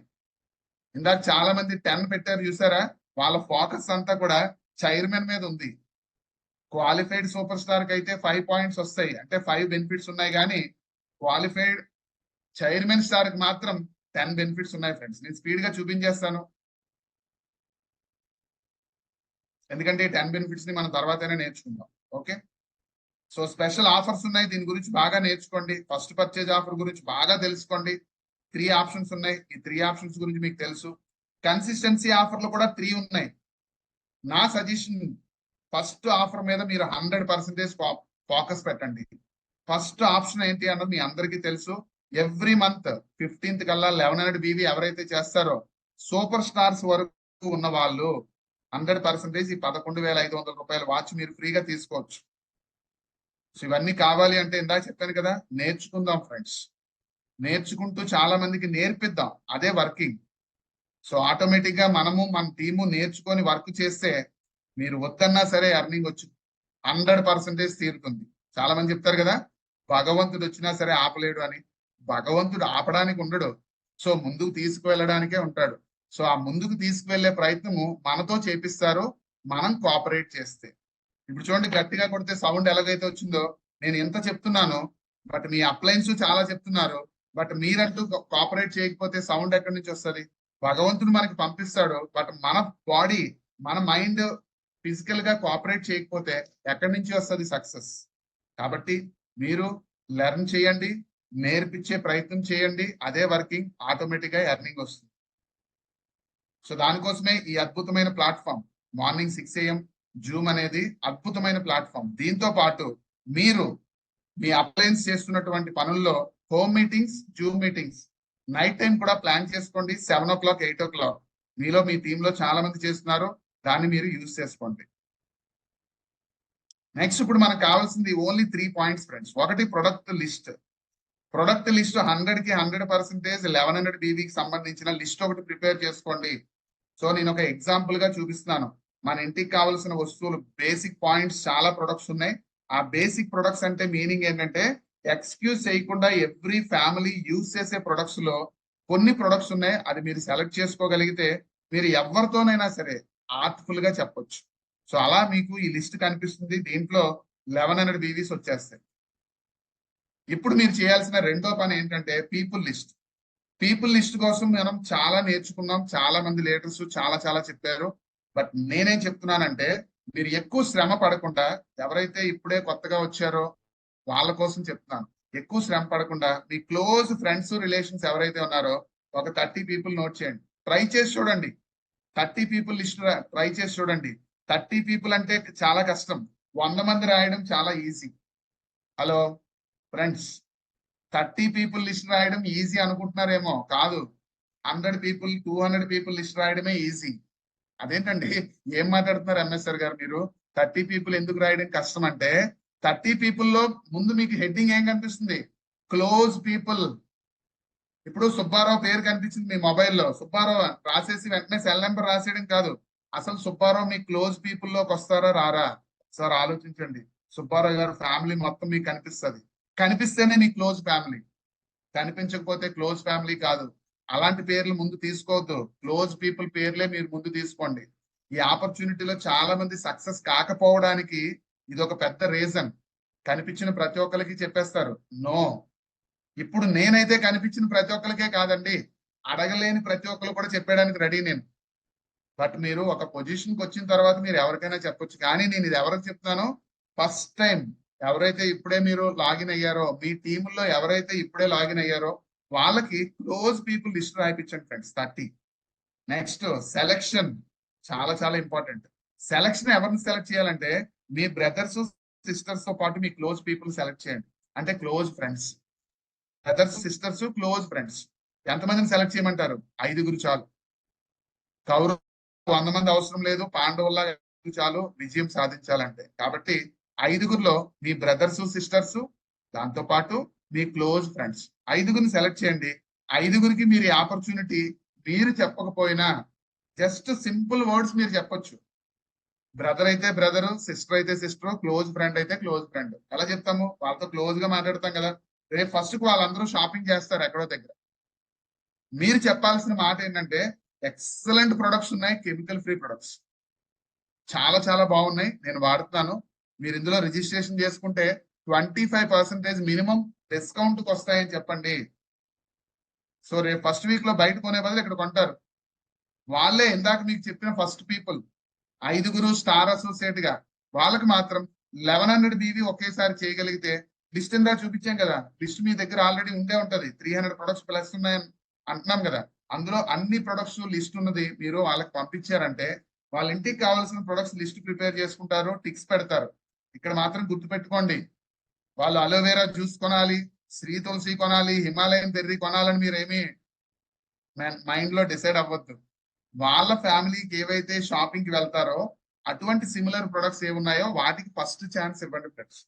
ఇందాక చాలా మంది 10 పెట్టారు చూసారా? వాళ్ళ ఫోకస్ అంతా కూడా చైర్మన్ మీద ఉంది. క్వాలిఫైడ్ సూపర్ స్టార్ కి అయితే 5 పాయింట్స్ వస్తాయి, అంటే 5 బెనిఫిట్స్ ఉన్నాయి. కానీ క్వాలిఫైడ్ చైర్మన్ స్టార్ కి మాత్రం 10 బెనిఫిట్స్ ఉన్నాయి ఫ్రెండ్స్. నేను స్పీడ్ గా చూపించేస్తాను, ఎందుకంటే ఈ 10 బెనిఫిట్స్ ని మనం తర్వాతనే నేర్చుకుందాం. ఓకే, సో స్పెషల్ ఆఫర్స్ ఉన్నాయి, దీని గురించి బాగా నేర్చుకోండి. ఫస్ట్ పర్చేజ్ ఆఫర్ గురించి బాగా తెలుసుకోండి. 3 ఆప్షన్స్ ఉన్నాయి. ఈ 3 ఆప్షన్స్ గురించి మీకు తెలుసు. కన్సిస్టెన్సీ ఆఫర్లు కూడా 3 ఉన్నాయి. నా సజెషన్ ఫస్ట్ ఆఫర్ మీద మీరు 100% ఫోకస్ పెట్టండి. ఫస్ట్ ఆప్షన్ ఏంటి అన్నది మీ అందరికీ తెలుసు. ఎవ్రీ మంత్ 15th కల్లా 1100 బీవీ ఎవరైతే చేస్తారో సూపర్ స్టార్స్ వరకు ఉన్న వాళ్ళు 100% ఈ 11,500 రూపాయల వాచ్ మీరు ఫ్రీగా తీసుకోవచ్చు. సో ఇవన్నీ కావాలి అంటే ఇందాక చెప్పాను కదా, నేర్చుకుందాం ఫ్రెండ్స్. నేర్చుకుంటూ చాలా మందికి నేర్పిద్దాం, అదే వర్కింగ్. సో ఆటోమేటిక్ గా మనము మన టీము నేర్చుకొని వర్క్ చేస్తే మీరు వద్దన్నా సరే ఎర్నింగ్ వచ్చి 100% తీరుతుంది. చాలా మంది చెప్తారు కదా, భగవంతుడు వచ్చినా సరే ఆపలేడు అని. భగవంతుడు ఆపడానికి ఉండడు, సో ముందుకు తీసుకువెళ్ళడానికే ఉంటాడు. సో ఆ ముందుకు తీసుకువెళ్లే ప్రయత్నము మనతో చేపిస్తారు, మనం కోఆపరేట్ చేస్తే. ఇప్పుడు చూడండి, గట్టిగా కొడితే సౌండ్ ఎలాగైతే వచ్చిందో, నేను ఎంత చెప్తున్నాను, బట్ మీ అప్లయన్స్ చాలా చెప్తున్నారు, బట్ మీరంటూ కోఆపరేట్ చేయకపోతే సౌండ్ ఎక్కడి నుంచి వస్తుంది? భగవంతుడు మనకి పంపిస్తాడు, బట్ మన బాడీ, మన మైండ్ ఫిజికల్ గా కోఆపరేట్ చేయకపోతే ఎక్కడి నుంచి వస్తుంది సక్సెస్? కాబట్టి మీరు లెర్న్ చేయండి, నేర్పించే ప్రయత్నం చేయండి, అదే వర్కింగ్, ఆటోమేటిక్ గా ఎర్నింగ్ వస్తుంది. సో దానికోసమే ఈ అద్భుతమైన ప్లాట్ఫామ్ మార్నింగ్ 6 AM జూమ్ అనేది అద్భుతమైన ప్లాట్ఫామ్. దీంతో పాటు మీరు మీ అప్లయన్స్ చేస్తున్నటువంటి పనుల్లో home meetings, Zoom meetings, night time కూడా ప్లాన్ చేసుకోండి. 7 o'clock, 8 o'clock మీలో మీ టీంలో చాలా మంది చేస్తున్నారు, దాన్ని మీరు యూజ్ చేసుకోండి. నెక్స్ట్ ఇప్పుడు మనకు కావాల్సింది ఓన్లీ 3 points ఫ్రెండ్స్. ఒకటి ప్రొడక్ట్ లిస్ట్. ప్రొడక్ట్ లిస్ట్ 100కి 100% 1100 BVకి సంబంధించిన లిస్ట్ ఒకటి ప్రిపేర్ చేసుకోండి. సో నేను ఒక ఎగ్జాంపుల్ గా చూపిస్తున్నాను. మన ఇంటికి కావాల్సిన వస్తువులు బేసిక్ పాయింట్స్ చాలా ప్రొడక్ట్స్ ఉన్నాయి. ఆ బేసిక్ ప్రొడక్ట్స్ అంటే మీనింగ్ ఏంటంటే ఎక్స్క్యూజ్ చేయకుండా ఎవ్రీ ఫ్యామిలీ యూజ్ చేసే ప్రొడక్ట్స్ లో కొన్ని ప్రొడక్ట్స్ ఉన్నాయి. అది మీరు సెలెక్ట్ చేసుకోగలిగితే మీరు ఎవరితోనైనా సరే ఆర్ట్ఫుల్ గా చెప్పొచ్చు. సో అలా మీకు ఈ లిస్ట్ కనిపిస్తుంది. దీంట్లో 1100 BVs వచ్చేస్తాయి. ఇప్పుడు మీరు చేయాల్సిన రెండో పని ఏంటంటే పీపుల్ లిస్ట్. పీపుల్ లిస్ట్ కోసం మనం చాలా నేర్చుకున్నాం, చాలా మంది లీడర్స్ చాలా చెప్పారు. బట్ నేనేం చెప్తున్నానంటే మీరు ఎక్కువ శ్రమ పడకుండా, ఎవరైతే ఇప్పుడే కొత్తగా వచ్చారో వాళ్ళ కోసం చెప్తున్నాను, ఎక్కువ శ్రమ పడకుండా మీ క్లోజ్ ఫ్రెండ్స్, రిలేషన్స్ ఎవరైతే ఉన్నారో ఒక 30 people నోట్ చేయండి. ట్రై చేసి చూడండి. 30 people లిస్ట్ ట్రై చేసి చూడండి. 30 people అంటే చాలా కష్టం, 100 మంది రాయడం చాలా easy. Hello friends, 30 people list రాయడం ఈజీ అనుకుంటున్నారేమో, కాదు. 100 people, 200 people లిస్ట్ రాయడమే ఈజీ. అదేంటండి ఏం మాట్లాడుతున్నారు ఎంఎస్ఆర్ గారు మీరు? 30 people ఎందుకు రాయడం కష్టం అంటే 30 people లో ముందు మీకు హెడ్డింగ్ ఏం కనిపిస్తుంది? Close people. ఇప్పుడు సుబ్బారావు పేరు కనిపించింది మీ మొబైల్లో, సుబ్బారావు రాసేసి వెంటనే సెల్ నెంబర్ రాసేయడం కాదు. అసలు సుబ్బారావు మీ క్లోజ్ పీపుల్ లోకి వస్తారా రారా? సార్ ఆలోచించండి. సుబ్బారావు గారు ఫ్యామిలీ మొత్తం మీకు కనిపిస్తుంది. కనిపిస్తేనే మీ క్లోజ్ ఫ్యామిలీ, కనిపించకపోతే క్లోజ్ ఫ్యామిలీ కాదు. అలాంటి పేర్లు ముందు తీసుకోవద్దు. క్లోజ్ పీపుల్ పేర్లే మీరు ముందు తీసుకోండి. ఈ ఆపర్చునిటీలో చాలా మంది సక్సెస్ కాకపోవడానికి ఇది ఒక పెద్ద రీజన్. కనిపించిన ప్రతి ఒక్కరికి చెప్పేస్తారు నో. ఇప్పుడు నేనైతే కనిపించిన ప్రతి ఒక్కరికే కాదండి, అడగలేని ప్రతి ఒక్కరు కూడా చెప్పడానికి రెడీ నేను. బట్ మీరు ఒక పొజిషన్కి వచ్చిన తర్వాత మీరు ఎవరికైనా చెప్పొచ్చు. కానీ నేను ఇది ఎవరికి చెప్తానో, ఫస్ట్ టైం ఎవరైతే ఇప్పుడే మీరు లాగిన్ అయ్యారో, మీ టీంలో ఎవరైతే ఇప్పుడే లాగిన్ అయ్యారో వాళ్ళకి క్లోజ్ పీపుల్ లిస్ట్ రాయిపించండి ఫ్రెండ్స్ 30. నెక్స్ట్ సెలెక్షన్ చాలా ఇంపార్టెంట్. సెలెక్షన్ ఎవరిని సెలెక్ట్ చేయాలంటే మీ బ్రదర్స్, సిస్టర్స్ తో పాటు మీ క్లోజ్ పీపుల్ సెలెక్ట్ చేయండి. అంటే close friends, brothers, sisters, close friends. ఎంతమందిని సెలెక్ట్ చేయమంటారు? 5 చాలు. కౌరవ్ 100 మంది అవసరం లేదు, పాండవుల్లా చాలు విజయం సాధించాలంటే. కాబట్టి 5గురిలో మీ బ్రదర్స్, సిస్టర్స్, దాంతో పాటు మీ క్లోజ్ ఫ్రెండ్స్, 5గురిని సెలెక్ట్ చేయండి. 5గురికి మీరు ఈ ఆపర్చునిటీ మీరు చెప్పకపోయినా జస్ట్ సింపుల్ వర్డ్స్ మీరు చెప్పొచ్చు. బ్రదర్ అయితే బ్రదర్, సిస్టర్ అయితే సిస్టర్, క్లోజ్ ఫ్రెండ్ అయితే క్లోజ్ ఫ్రెండ్. ఎలా చెప్తాము? వాళ్ళతో క్లోజ్ గా మాట్లాడతాం కదా. రేపు ఫస్ట్ కు వాళ్ళందరూ షాపింగ్ చేస్తారు ఎక్కడో దగ్గర. మీరు చెప్పాల్సిన మాట ఏంటంటే ఎక్సలెంట్ ప్రొడక్ట్స్ ఉన్నాయి, కెమికల్ ఫ్రీ ప్రొడక్ట్స్ చాలా బాగున్నాయి, నేను వాడుతున్నాను. మీరు ఇందులో రిజిస్ట్రేషన్ చేసుకుంటే 25% మినిమం డిస్కౌంట్ కి వస్తాయని చెప్పండి. సో రేపు ఫస్ట్ వీక్ లో బయట కొనే బదులు ఇక్కడ కొంటారు. వాళ్ళే ఇందాక మీకు చెప్పిన ఫస్ట్ పీపుల్ 5గురు స్టార్ అసోసియేట్ గా వాళ్ళకి మాత్రం 1100 BV ఒకేసారి చేయగలిగితే, లిస్ట్ ఇందా చూపించాం కదా, లిస్ట్ మీ దగ్గర ఆల్రెడీ ఉండే ఉంటది. 300 ప్రొడక్ట్స్ ప్లస్ ఉన్నాయని అంటున్నాం కదా. అందులో అన్ని ప్రొడక్ట్స్ లిస్ట్ ఉన్నది మీరు వాళ్ళకి పంపించారంటే వాళ్ళ ఇంటికి కావాల్సిన ప్రొడక్ట్స్ లిస్ట్ ప్రిపేర్ చేసుకుంటారు, టిక్స్ పెడతారు. ఇక్కడ మాత్రం గుర్తుపెట్టుకోండి, వాళ్ళు అలోవేరా జ్యూస్ కొనాలి, శ్రీ తులసి కొనాలి, హిమాలయన్ బెర్రీ కొనాలని మీరేమి మైండ్ లో డిసైడ్ అవ్వద్దు. వాళ్ళ ఫ్యామిలీకి ఏవైతే షాపింగ్ కి వెళ్తారో అటువంటి సిమిలర్ ప్రొడక్ట్స్ ఏమున్నాయో వాటికి ఫస్ట్ ఛాన్స్ ఇవ్వండి ఫ్రెండ్స్.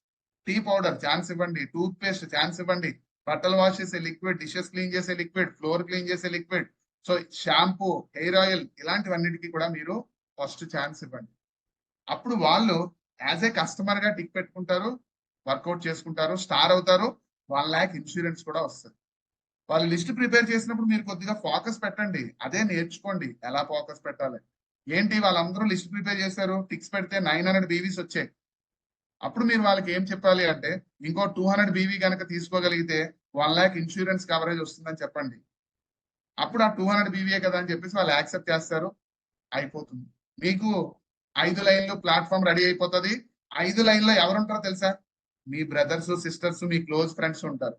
టీ పౌడర్ ఛాన్స్ ఇవ్వండి, టూత్ పేస్ట్ ఛాన్స్ ఇవ్వండి, బట్టలు వాష్ చేసే లిక్విడ్, డిషెస్ క్లీన్ చేసే లిక్విడ్, ఫ్లోర్ క్లీన్ చేసే liquid, so shampoo, hair oil, ఇలాంటివన్నిటికీ కూడా మీరు ఫస్ట్ ఛాన్స్ ఇవ్వండి. అప్పుడు వాళ్ళు యాజ్ ఏ కస్టమర్ గా టిక్ పెట్టుకుంటారు, వర్కౌట్ చేసుకుంటారు, స్టార్ అవుతారు. 1 lakh ఇన్సూరెన్స్ కూడా వస్తుంది. వాళ్ళు లిస్ట్ ప్రిపేర్ చేసినప్పుడు మీరు కొద్దిగా ఫోకస్ పెట్టండి, అదే నేర్చుకోండి ఎలా ఫోకస్ పెట్టాలి. ఏంటి వాళ్ళందరూ లిస్ట్ ప్రిపేర్ చేశారు, టిక్స్ పెడితే 900 BVs వచ్చాయి. అప్పుడు మీరు వాళ్ళకి ఏం చెప్పాలి అంటే ఇంకో 200 BV కనుక తీసుకోగలిగితే 1 lakh ఇన్సూరెన్స్ కవరేజ్ వస్తుందని చెప్పండి. అప్పుడు ఆ 200 BVయే కదా అని చెప్పేసి వాళ్ళు యాక్సెప్ట్ చేస్తారు, అయిపోతుంది. మీకు 5 లైన్లు ప్లాట్ఫామ్ రెడీ అయిపోతుంది. 5 లైన్లో ఎవరుంటారో తెలుసా? మీ బ్రదర్స్, సిస్టర్స్, మీ క్లోజ్ ఫ్రెండ్స్ ఉంటారు.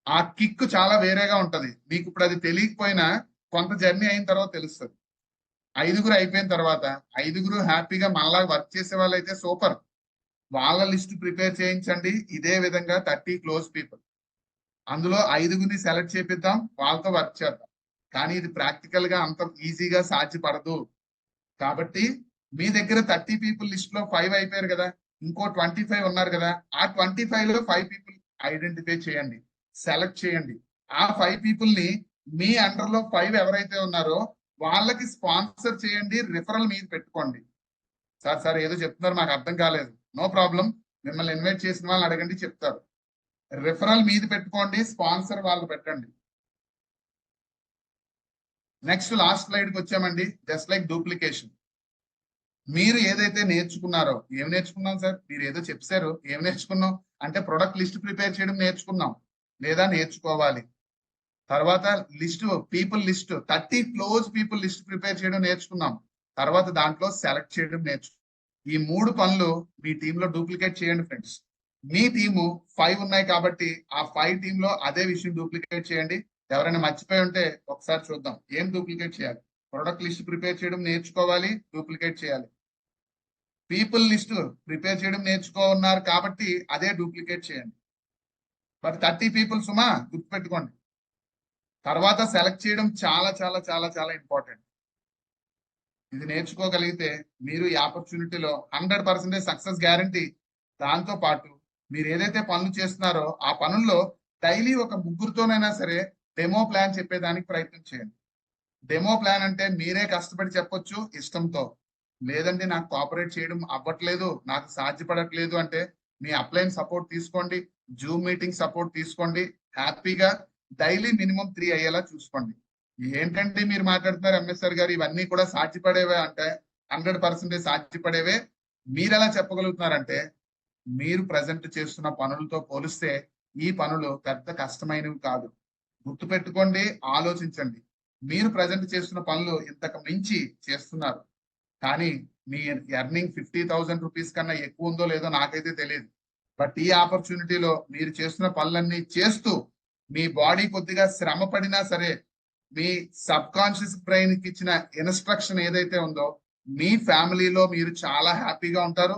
ఆ కిక్ చాలా వేరేగా ఉంటది. మీకు ఇప్పుడు అది తెలియకపోయినా కొంత జర్నీ అయిన తర్వాత తెలుస్తుంది. 5గురు అయిపోయిన తర్వాత 5గురు హ్యాపీగా మనలా వర్క్ చేసే వాళ్ళు అయితే సూపర్. వాళ్ళ లిస్ట్ ప్రిపేర్ చేయించండి. ఇదే విధంగా 30 క్లోజ్ పీపుల్, అందులో 5గురిని సెలెక్ట్ చేపిద్దాం, వాళ్ళతో వర్క్ చేద్దాం. కానీ ఇది ప్రాక్టికల్ గా అంత ఈజీగా సాధ్యపడదు. కాబట్టి మీ దగ్గర 30 పీపుల్ లిస్ట్ లో 5 అయిపోయారు కదా, ఇంకో 25 ఉన్నారు కదా, ఆ 25 లో 5 పీపుల్ ఐడెంటిఫై చేయండి, సెలెక్ట్ చేయండి. ఆ 5 పీపుల్ ని మీ అండర్ లో 5 ఎవరైతే ఉన్నారో వాళ్ళకి స్పాన్సర్ చేయండి, రిఫరల్ మీద పెట్టుకోండి. సార్ ఏదో చెప్తున్నారు మాకు అర్థం కాలేదు. నో ప్రాబ్లం, మిమ్మల్ని ఇన్వైట్ చేసిన వాళ్ళని అడగండి, చెప్తారు. రిఫరల్ మీద పెట్టుకోండి, స్పాన్సర్ వాళ్ళు పెట్టండి. నెక్స్ట్ లాస్ట్ స్లైడ్ కి వచ్చామండి. Just like duplication. మీరు ఏదైతే నేర్చుకున్నారో, ఏం నేర్చుకున్నాం సార్? మీరు ఏదో చెప్పారు, ఏం నేర్చుకున్నాం అంటే ప్రొడక్ట్ లిస్ట్ ప్రిపేర్ చేయడం నేర్చుకున్నాం, లేదా నేర్చుకోవాలి. తర్వాత list, people list, 30 close people list prepare చేయడం నేర్చుకున్నాం. తర్వాత దాంట్లో సెలెక్ట్ చేయడం నేర్చుకున్నాం. ఈ 3 పనులు మీ టీంలో డూప్లికేట్ చేయండి ఫ్రెండ్స్. మీ టీము 5 ఉన్నాయి కాబట్టి ఆ 5 టీంలో అదే విషయం డూప్లికేట్ చేయండి. ఎవరైనా మర్చిపోయి ఉంటే ఒకసారి చూద్దాం. ఏం డూప్లికేట్ చేయాలి? ప్రొడక్ట్ లిస్ట్ ప్రిపేర్ చేయడం నేర్చుకోవాలి, డూప్లికేట్ చేయాలి. పీపుల్ లిస్ట్ ప్రిపేర్ చేయడం నేర్చుకున్నారు కాబట్టి అదే డూప్లికేట్ చేయండి. బట్ 30 పీపుల్ సుమా గుర్తుపెట్టుకోండి. తర్వాత సెలెక్ట్ చేయడం చాలా చాలా చాలా చాలా ఇంపార్టెంట్. ఇది నేర్చుకోగలిగితే మీరు ఈ ఆపర్చునిటీలో 100% సక్సెస్ గ్యారంటీ. దాంతో పాటు మీరు ఏదైతే పనులు చేస్తున్నారో ఆ పనుల్లో డైలీ ఒక ముగ్గురుతోనైనా సరే డెమో ప్లాన్ చెప్పేదానికి ప్రయత్నం చేయండి. డెమో ప్లాన్ అంటే మీరే కష్టపడి చెప్పొచ్చు ఇష్టంతో. లేదంటే నాకు కోఆపరేట్ చేయడం అవ్వట్లేదు, నాకు సాధ్యపడట్లేదు అంటే మీ అప్లైన్ సపోర్ట్ తీసుకోండి, జూమ్ మీటింగ్ సపోర్ట్ తీసుకోండి. హ్యాపీగా డైలీ మినిమం 3 అయ్యేలా చూసుకోండి. ఏంటంటే మీరు మాట్లాడుతున్నారు ఎంఎస్ఆర్ గారు, ఇవన్నీ కూడా సాధ్యపడేవే అంటే 100% సాధ్యపడేవే. మీరు ఎలా చెప్పగలుగుతున్నారంటే మీరు ప్రజెంట్ చేస్తున్న పనులతో పోలిస్తే ఈ పనులు పెద్ద కష్టమైనవి కాదు. గుర్తుపెట్టుకోండి, ఆలోచించండి. మీరు ప్రజెంట్ చేస్తున్న పనులు ఇంతకు మించి చేస్తున్నారు, కానీ మీ ఎర్నింగ్ 50,000 రూపీస్ కన్నా ఎక్కువ ఉందో లేదో నాకైతే తెలియదు. బట్ ఈ ఆపర్చునిటీలో మీరు చేస్తున్న పనులన్నీ చేస్తూ మీ బాడీ కొద్దిగా శ్రమ పడినా సరే మీ సబ్ కాన్షియస్ బ్రెయిన్ కి ఇచ్చిన ఇన్స్ట్రక్షన్ ఏదైతే ఉందో మీ ఫ్యామిలీలో మీరు చాలా హ్యాపీగా ఉంటారు.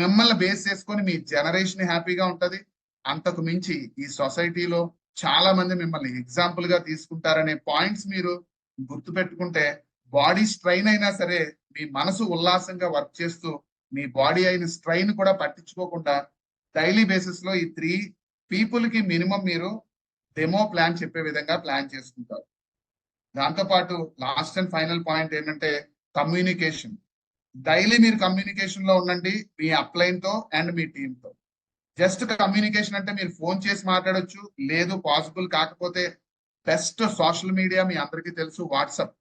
మిమ్మల్ని బేస్ చేసుకొని మీ జనరేషన్ హ్యాపీగా ఉంటది. అంతకు మించి ఈ సొసైటీలో చాలా మంది మిమ్మల్ని ఎగ్జాంపుల్ గా తీసుకుంటారనే పాయింట్స్ మీరు గుర్తుపెట్టుకుంటే బాడీ స్ట్రైన్ అయినా సరే మీ మనసు ఉల్లాసంగా వర్క్ చేస్తూ మీ బాడీ అయిన స్ట్రైన్ కూడా పట్టించుకోకుండా డైలీ బేసిస్ లో ఈ 3 పీపుల్ కి మినిమం మీరు డెమో ప్లాన్ చెప్పే విధంగా ప్లాన్ చేసుకుంటారు. దాంతో పాటు లాస్ట్ అండ్ ఫైనల్ పాయింట్ ఏంటంటే కమ్యూనికేషన్. డైలీ మీరు కమ్యూనికేషన్ లో ఉండండి మీ అప్లైన్ తో అండ్ మీ టీమ్ తో. జస్ట్ కమ్యూనికేషన్ అంటే మీరు ఫోన్ చేసి మాట్లాడొచ్చు, లేదు పాసిబుల్ కాకపోతే బెస్ట్ సోషల్ మీడియా మీ అందరికీ తెలుసు, వాట్సాప్.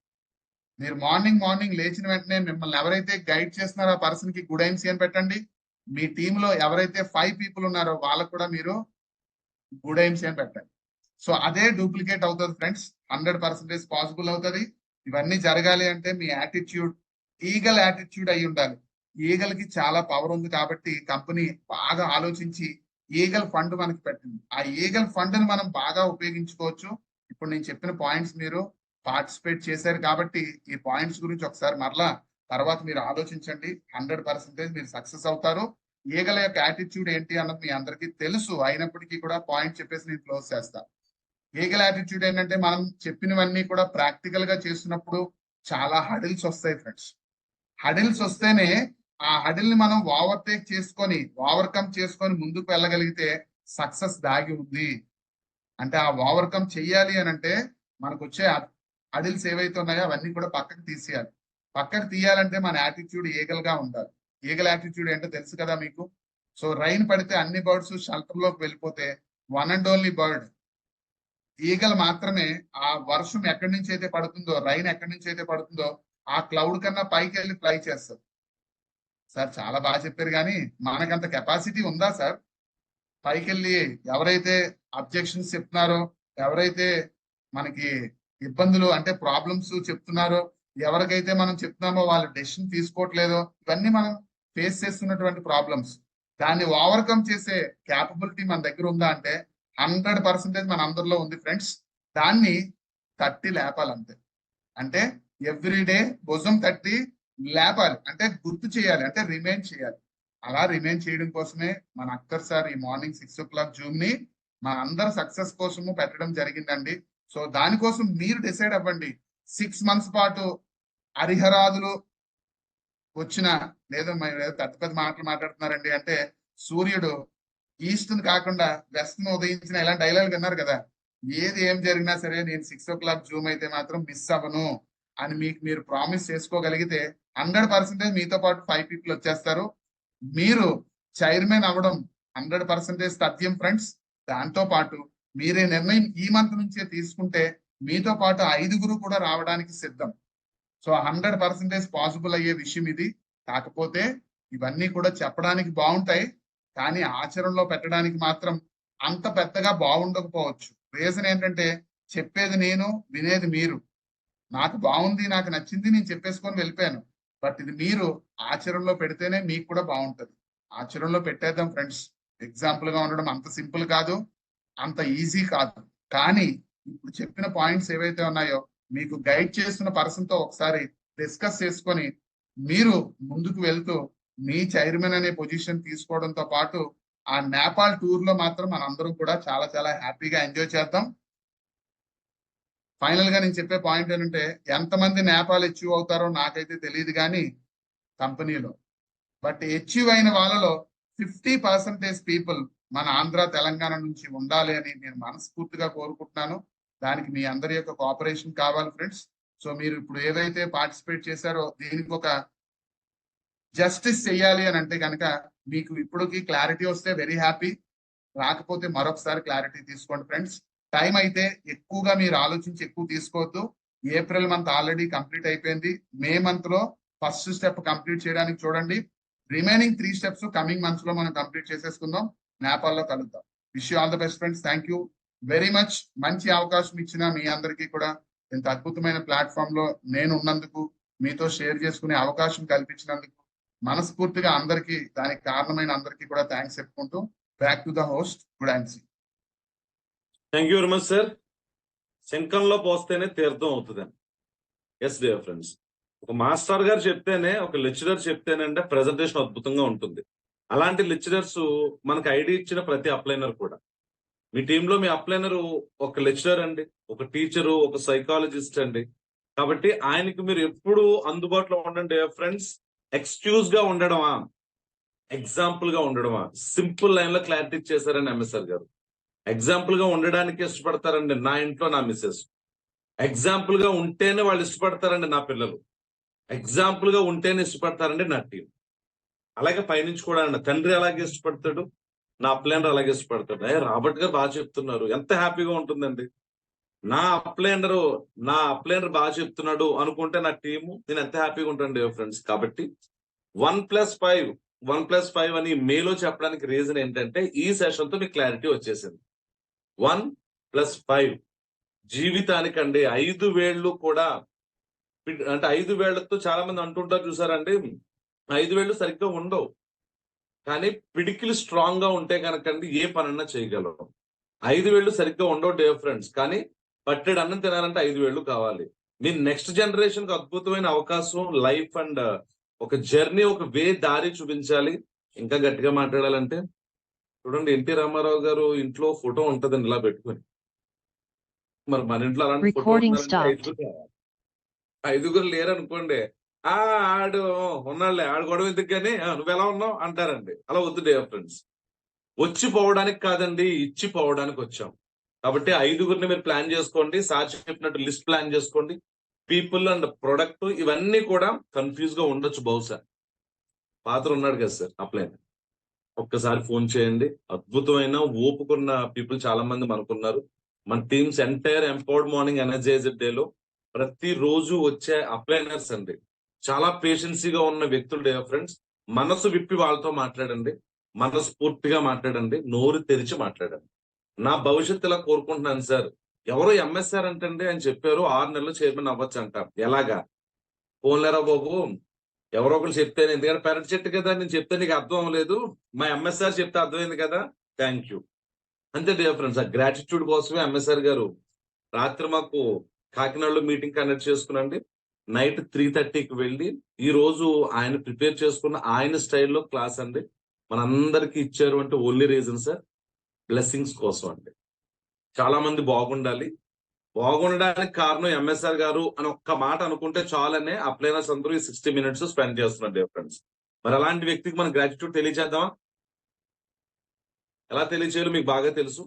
మీరు మార్నింగ్ లేచిన వెంటనే మిమ్మల్ని ఎవరైతే గైడ్ చేస్తున్నారో ఆ పర్సన్ కి గుడ్ ఐమ్స్ అని పెట్టండి. మీ టీంలో ఎవరైతే 5 పీపుల్ ఉన్నారో వాళ్ళకు కూడా మీరు గుడ్ ఐమ్స్ అని పెట్టండి. సో అదే డూప్లికేట్ అవుతుంది ఫ్రెండ్స్, 100% పాసిబుల్ అవుతుంది. ఇవన్నీ జరగాలి అంటే మీ యాటిట్యూడ్ ఈగల్ యాటిట్యూడ్ అయి ఉండాలి. ఈగల్ కి చాలా పవర్ ఉంది కాబట్టి కంపెనీ బాగా ఆలోచించి ఈగల్ ఫండ్ మనకి పెట్టింది. ఆ ఈగల్ ఫండ్ ని మనం బాగా ఉపయోగించుకోవచ్చు. ఇప్పుడు నేను చెప్పిన పాయింట్స్ మీరు పార్టిసిపేట్ చేశారు కాబట్టి ఈ పాయింట్స్ గురించి ఒకసారి మరలా తర్వాత మీరు ఆలోచించండి. 100% మీరు సక్సెస్ అవుతారు. ఈగల యొక్క యాటిట్యూడ్ ఏంటి అన్నది మీ అందరికీ తెలుసు, అయినప్పటికీ కూడా పాయింట్ చెప్పేసి నేను క్లోజ్ చేస్తాను. ఈగల్ యాటిట్యూడ్ ఏంటంటే మనం చెప్పినవన్నీ కూడా ప్రాక్టికల్ గా చేస్తున్నప్పుడు చాలా హడిల్స్ వస్తాయి ఫ్రెండ్స్. హడిల్స్ వస్తేనే ఆ హడిల్ ని మనం ఓవర్టేక్ చేసుకొని ఓవర్కమ్ చేసుకొని ముందుకు వెళ్ళగలిగితే సక్సెస్ దాగి ఉంది. అంటే ఆ ఓవర్కమ్ చెయ్యాలి అని అంటే మనకు వచ్చే హడిల్స్ ఏవైతే ఉన్నాయో అవన్నీ కూడా పక్కకు తీసేయాలి. పక్కకు తీయాలంటే మన యాటిట్యూడ్ ఈగల్ గా ఉండాలి. ఈగల్ యాటిట్యూడ్ ఏంటో తెలుసు కదా మీకు. సో రైన్ పడితే అన్ని బర్డ్స్ షెల్టర్ లోకి వెళ్ళిపోతే one and only bird eagle మాత్రమే ఆ వర్షం ఎక్కడి నుంచి అయితే పడుతుందో, రైన్ ఎక్కడి నుంచి అయితే పడుతుందో ఆ క్లౌడ్ కన్నా పైకి వెళ్ళి ఫ్లై చేస్తుంది. సార్ చాలా బాగా చెప్పారు, కానీ మనకంత కెపాసిటీ ఉందా సార్? పైకి వెళ్ళి ఎవరైతే అబ్జెక్షన్స్ చెప్తున్నారో, ఎవరైతే మనకి ఇబ్బందులు అంటే ప్రాబ్లమ్స్ చెప్తున్నారో ఎవరికైతే మనం చెప్తున్నామో వాళ్ళు డెసిషన్ తీసుకోవట్లేదో, ఇవన్నీ మనం ఫేస్ చేస్తున్నటువంటి ప్రాబ్లమ్స్. దాన్ని ఓవర్కమ్ చేసే క్యాపబిలిటీ మన దగ్గర ఉందా అంటే 100% మన అందరిలో ఉంది ఫ్రెండ్స్. దాన్ని తట్టి లేపాలంతే. అంటే ఎవ్రీడే భుజం తట్టి లేపాలి, అంటే గుర్తు చేయాలి, అంటే రిమైండ్ చేయాలి. అలా రిమైండ్ చేయడం కోసమే మన అక్కర్ సార్ ఈ మార్నింగ్ 6 o'clock జూమ్ ని మన అందరి సక్సెస్ కోసము పెట్టడం జరిగిందండి. సో దానికోసం మీరు డిసైడ్ అవ్వండి. 6 months పాటు హరిహరాదులు వచ్చిన, లేదా పెద్ద పెద్ద మాటలు మాట్లాడుతున్నారండి అంటే, సూర్యుడు ఈస్ట్ కాకుండా వెస్ట్ ను ఉదయించిన, ఇలా డైలాగ్ విన్నారు కదా. ఏది ఏం జరిగినా సరే నేను 6 o'clock జూమ్ అయితే మాత్రం మిస్ అవ్వను అని మీకు మీరు ప్రామిస్ చేసుకోగలిగితే 100% మీతో పాటు 5 people వచ్చేస్తారు. మీరు చైర్మన్ అవ్వడం 100% తథ్యం ఫ్రెండ్స్. దాంతో పాటు మీరే నిర్ణయం ఈ మంత్ నుంచే తీసుకుంటే మీతో పాటు 5 కూడా రావడానికి సిద్ధం. సో 100% పాసిబుల్ అయ్యే విషయం ఇది. కాకపోతే ఇవన్నీ కూడా చెప్పడానికి బాగుంటాయి, కానీ ఆచరణలో పెట్టడానికి మాత్రం అంత పెద్దగా బాగుండకపోవచ్చు. రీజన్ ఏంటంటే, చెప్పేది నేను, వినేది మీరు. నాకు బాగుంది, నాకు నచ్చింది, నేను చెప్పేసుకొని వెళ్ళిపోయాను. బట్ ఇది మీరు ఆచరణలో పెడితేనే మీకు కూడా బాగుంటది. ఆచరణలో పెట్టేద్దాం ఫ్రెండ్స్. ఎగ్జాంపుల్ గా ఉండడం అంత సింపుల్ కాదు, అంత ఈజీ కాదు. కానీ ఇప్పుడు చెప్పిన పాయింట్స్ ఏవైతే ఉన్నాయో మీకు గైడ్ చేస్తున్న పర్సన్ తో ఒకసారి డిస్కస్ చేసుకొని మీరు ముందుకు వెళ్తూ మీ చైర్మన్ అనే పొజిషన్ తీసుకోవడంతో పాటు ఆ నేపాల్ టూర్ లో మాత్రం మనందరం కూడా చాలా చాలా హ్యాపీగా ఎంజాయ్ చేద్దాం. ఫైనల్ గా నేను చెప్పే పాయింట్ ఏంటంటే, ఎంతమంది నేపాల్ అచీవ్ అవుతారో నాకైతే తెలియదు కానీ కంపెనీలో, బట్ అచీవ్ అయిన వాళ్ళలో 50% పీపుల్ మన ఆంధ్ర తెలంగాణ నుంచి ఉండాలి అని నేను మనస్ఫూర్తిగా కోరుకుంటున్నాను. దానికి మీ అందరి యొక్క కోఆపరేషన్ కావాలి ఫ్రెండ్స్. సో మీరు ఇప్పుడు ఏదైతే పార్టిసిపేట్ చేశారో దీనికి ఒక జస్టిస్ చెయ్యాలి అని అంటే కనుక మీకు ఇప్పటికి క్లారిటీ వస్తే వెరీ హ్యాపీ, రాకపోతే మరొకసారి క్లారిటీ తీసుకోండి ఫ్రెండ్స్. టైం అయితే ఎక్కువగా మీరు ఆలోచించి ఎక్కువ తీసుకోవద్దు. ఏప్రిల్ మంత్ ఆల్రెడీ కంప్లీట్ అయిపోయింది. మే మంత్ లో ఫస్ట్ స్టెప్ కంప్లీట్ చేయడానికి చూడండి. రిమైనింగ్ 3 steps కమింగ్ మంత్స్ లో మనం కంప్లీట్ చేసేసుకుందాం. నేపాల్ లో కలుద్దాం. Wish you all the best friends. Thank you very much. మంచి అవకాశం ఇచ్చిన మీ అందరికీ కూడా, ఇంత అద్భుతమైన ప్లాట్ఫామ్ లో నేను ఉన్నందుకు, మీతో షేర్ చేసుకునే అవకాశం కల్పించినందుకు మనస్ఫూర్తిగా అందరికీ, దానికి కారణమైన అందరికీ కూడా థ్యాంక్స్ చెప్పుకుంటూ back to the host. Good and సి. Thank you very much sir. శంఖంలో పోస్తేనే తీర్థం అవుతుందని. ఎస్ డియర్ ఫ్రెండ్స్, ఒక మాస్టర్ గారు చెప్తేనే, ఒక లెక్చరర్ చెప్తేనంటే ప్రెజెంటేషన్ అద్భుతంగా ఉంటుంది. అలాంటి లెక్చరర్స్ మనకు ఐడియా ఇచ్చిన ప్రతి అప్లైనర్ కూడా. మీ టీంలో మీ అప్లైనర్ ఒక లెక్చరర్ అండి, ఒక టీచరు, ఒక సైకాలజిస్ట్ అండి. కాబట్టి ఆయనకి మీరు ఎప్పుడు అందుబాటులో ఉండండి ఫ్రెండ్స్. ఎక్స్క్యూజ్ గా ఉండడమా, ఎగ్జాంపుల్ గా ఉండడమా, సింపుల్ లైన్ లో క్లారిటీ ఇచ్చేసారని ఎంఎస్ఆర్ గారు. ఎగ్జాంపుల్ గా ఉండడానికి ఇష్టపడతారండి నా ఇంట్లో నా మిస్సెస్. ఎగ్జాంపుల్ గా ఉంటేనే వాళ్ళు ఇష్టపడతారండి నా పిల్లలు. ఎగ్జాంపుల్ గా ఉంటేనే ఇష్టపడతారండి నా టీం. అలాగే పైనుంచి కూడా అండి, తండ్రి అలాగే ఇష్టపడతాడు, నా అప్లైనర్ అలాగే ఇష్టపడతాడు. రాబర్ట్ గారు బాగా చెప్తున్నారు, ఎంత హ్యాపీగా ఉంటుందండి. నా అప్లైనర్ బాగా చెప్తున్నాడు అనుకుంటే నా టీము, నేను ఎంత హ్యాపీగా ఉంటాను ఫ్రెండ్స్. కాబట్టి 1+5 అని మేలో చెప్పడానికి రీజన్ ఏంటంటే, ఈ సెషన్ తో మీకు క్లారిటీ వచ్చేసింది. 1+5 జీవితానికండి. 5 వేళ్ళు కూడా, అంటే 5 వేళ్లతో చాలా మంది అంటుంటారు చూసారండి, 5 వేళ్ళు సరిగ్గా ఉండవు, కానీ పిడికిలు స్ట్రాంగ్ గా ఉంటే కనుకండి ఏ పనన్నా చేయగలరు. 5 వేళ్ళు సరిగ్గా ఉండవు డియర్ ఫ్రెండ్స్, కానీ పట్టెడు అన్నం తినాలంటే 5 వేళ్ళు కావాలి. మీ నెక్స్ట్ జనరేషన్ కి అద్భుతమైన అవకాశం, లైఫ్ అండ్ ఒక జర్నీ, ఒక వే, దారి చూపించాలి. ఇంకా గట్టిగా మాట్లాడాలంటే చూడండి, ఎన్టీ రామారావు గారు ఇంట్లో ఫోటో ఉంటదండి ఇలా పెట్టుకొని. మరి మన ఇంట్లో అలాంటి ఫోటో ఉండాలంటే 5గురు లేరనుకోండి, ఆడు ఉన్నాడులే, ఆడు గొడవ ఎందుకు కానీ నువ్వెలా ఉన్నావు అంటారండి. అలా వద్దు డియర్ ఫ్రెండ్స్. వచ్చి పోవడానికి కాదండి, ఇచ్చి పోవడానికి వచ్చాం. కాబట్టి 5గురిని మీరు ప్లాన్ చేసుకోండి. సార్ చెప్పినట్టు లిస్ట్ ప్లాన్ చేసుకోండి. పీపుల్ అండ్ ప్రొడక్ట్ ఇవన్నీ కూడా కన్ఫ్యూజ్ గా ఉండొచ్చు బహుశా. పాత్ర ఉన్నాడు కదా సార్ అప్లైన్, ఒక్కసారి ఫోన్ చేయండి. అద్భుతమైన ఓపుకున్న పీపుల్ చాలా మంది మనకున్నారు. మన teams entire empowered morning energised day లో ప్రతి రోజు వచ్చే అప్లైనర్స్ అండి, చాలా పేషెన్సీగా ఉన్న వ్యక్తులు డియర్ ఫ్రెండ్స్. మనసు విప్పి వాళ్ళతో మాట్లాడండి, మనస్ఫూర్తిగా మాట్లాడండి, నోరు తెరిచి మాట్లాడండి. నా భవిష్యత్తు ఇలా కోరుకుంటున్నాను సార్. ఎవరో ఎంఎస్ఆర్ అంటండి అని చెప్పారు, 6 నెలలు చైర్మన్ అవ్వచ్చు అంట. ఎలాగా? ఫోన్లేరా బాబు ఎవరో ఒకరు చెప్తే, ఎందుకంటే పెరటి చెట్టు కదా, నేను చెప్తే నీకు అర్థం అవ్వలేదు, మా ఎంఎస్ఆర్ చెప్తే అర్థమైంది కదా, థ్యాంక్ యూ. అంతే డియర్ ఫ్రెండ్స్, ఆ గ్రాటిట్యూడ్ కోసమే ఎంఎస్ఆర్ గారు రాత్రి మాకు కాకినాడలో మీటింగ్ కండక్ట్ చేసుకునండి, నైట్ 3:30కి వెళ్ళి ఈ రోజు ఆయన ప్రిపేర్ చేసుకున్న ఆయన స్టైల్లో క్లాస్ అండి మనందరికి ఇచ్చారు అంటే ఓన్లీ రీజన్ సార్ బ్లెస్సింగ్స్ కోసం అండి. చాలా మంది బాగుండాలి, బాగుండడానికి కారణం ఎంఎస్ఆర్ గారు అని ఒక్క మాట అనుకుంటే చాలనే అప్లైనర్స్ అందరూ ఈ 60 minutes స్పెండ్ చేస్తున్నారు డియర్ ఫ్రెండ్స్. మరి అలాంటి వ్యక్తికి మన గ్రాటిట్యూడ్ తెలియజేద్దామా? ఎలా తెలియచేయాలో మీకు బాగా తెలుసు.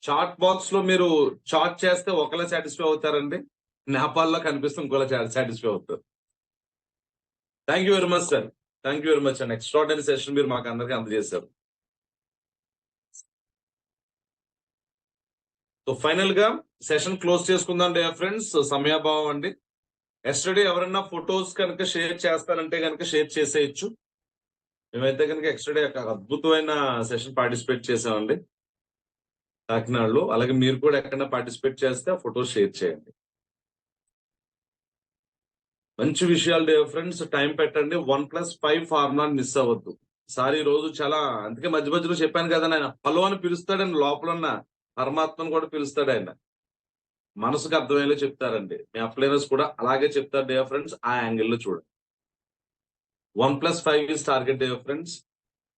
చాట్ బాక్స్ లో మీరు చాట్ చేస్తే ఒకలా సాటిస్ఫై అవుతారండి, నేపాల్లో కనిపిస్తే ఇంకోలా సాటిస్ఫై అవుతారు. Thank you very much sir, thank you very much and extraordinary session మీరు మాకు అందరికీ అందజేశారు. సో ఫైనల్ గా సెషన్ క్లోజ్ చేసుకుందాం డియర్ ఫ్రెండ్స్, సమయాభావం అండి. ఎస్టర్డే ఎవరన్నా ఫొటోస్ కనుక షేర్ చేస్తారంటే కనుక షేర్ చేసేయచ్చు. మేమైతే కనుక ఎస్టర్డే ఒక అద్భుతమైన సెషన్ పార్టిసిపేట్ చేసామండి కాకినాడలో. అలాగే మీరు కూడా ఎక్కడైనా పార్టిసిపేట్ చేస్తే ఆ ఫోటో షేర్ చేయండి. మంచి విషయాలు డియర్ ఫ్రెండ్స్, టైం పెట్టండి. 1+5 ఫార్ములాని మిస్ అవ్వద్దు. సార్ ఈ రోజు చాలా, అందుకే మధ్య మధ్యలో చెప్పాను కదా, ఆయన హలో అని పిలుస్తాడని, లోపల ఉన్న పరమాత్మను కూడా పిలుస్తాడు ఆయన. మనసుకు అర్థమయ్యేలా చెప్తారండి. మీ అప్లైనర్స్ కూడా అలాగే చెప్తారు డియర్ ఫ్రెండ్స్, ఆ యాంగిల్లో చూడండి. 1+5 ఇస్ టార్గెట్ డియర్ ఫ్రెండ్స్.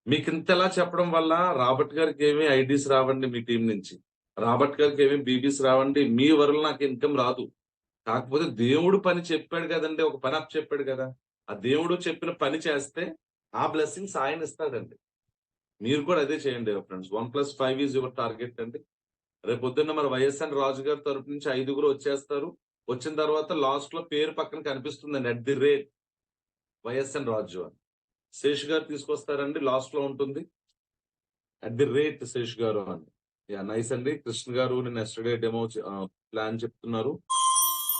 మీకు ఇంతలా చెప్పడం వల్ల రాబర్ట్ గారికి ఏమీ ఐడీస్ రావండి, మీ టీం నుంచి రాబర్ట్ గారికి ఏమీ బీబీస్ రావండి, మీ వరలో నాకు ఇన్కమ్ రాదు. కాకపోతే దేవుడు పని చెప్పాడు కదండి, ఒక పని అప్ చెప్పాడు కదా, ఆ దేవుడు చెప్పిన పని చేస్తే ఆ బ్లెస్సింగ్స్ ఆయన ఇస్తాడండి. మీరు కూడా అదే చేయండి ఫ్రెండ్స్. 1+5 ఈజ్ యువర్ టార్గెట్ అండి. రేపు పొద్దున్న మన వైఎస్ఎన్ రాజు గారి తరపు నుంచి 5 వచ్చేస్తారు. వచ్చిన తర్వాత లాస్ట్ లో పేరు పక్కన కనిపిస్తుందండి @ వైఎస్ఎన్ రాజు అని. శేష్ గారు తీసుకొస్తారండి, లాస్ట్ లో ఉంటుంది @ శేష్ గారు అని. యా నైస్ అండి. కృష్ణ గారు నేను ఎస్టర్డే డెమో ప్లాన్ చెప్తున్నారు.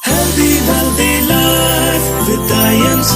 Healthy life with IMC.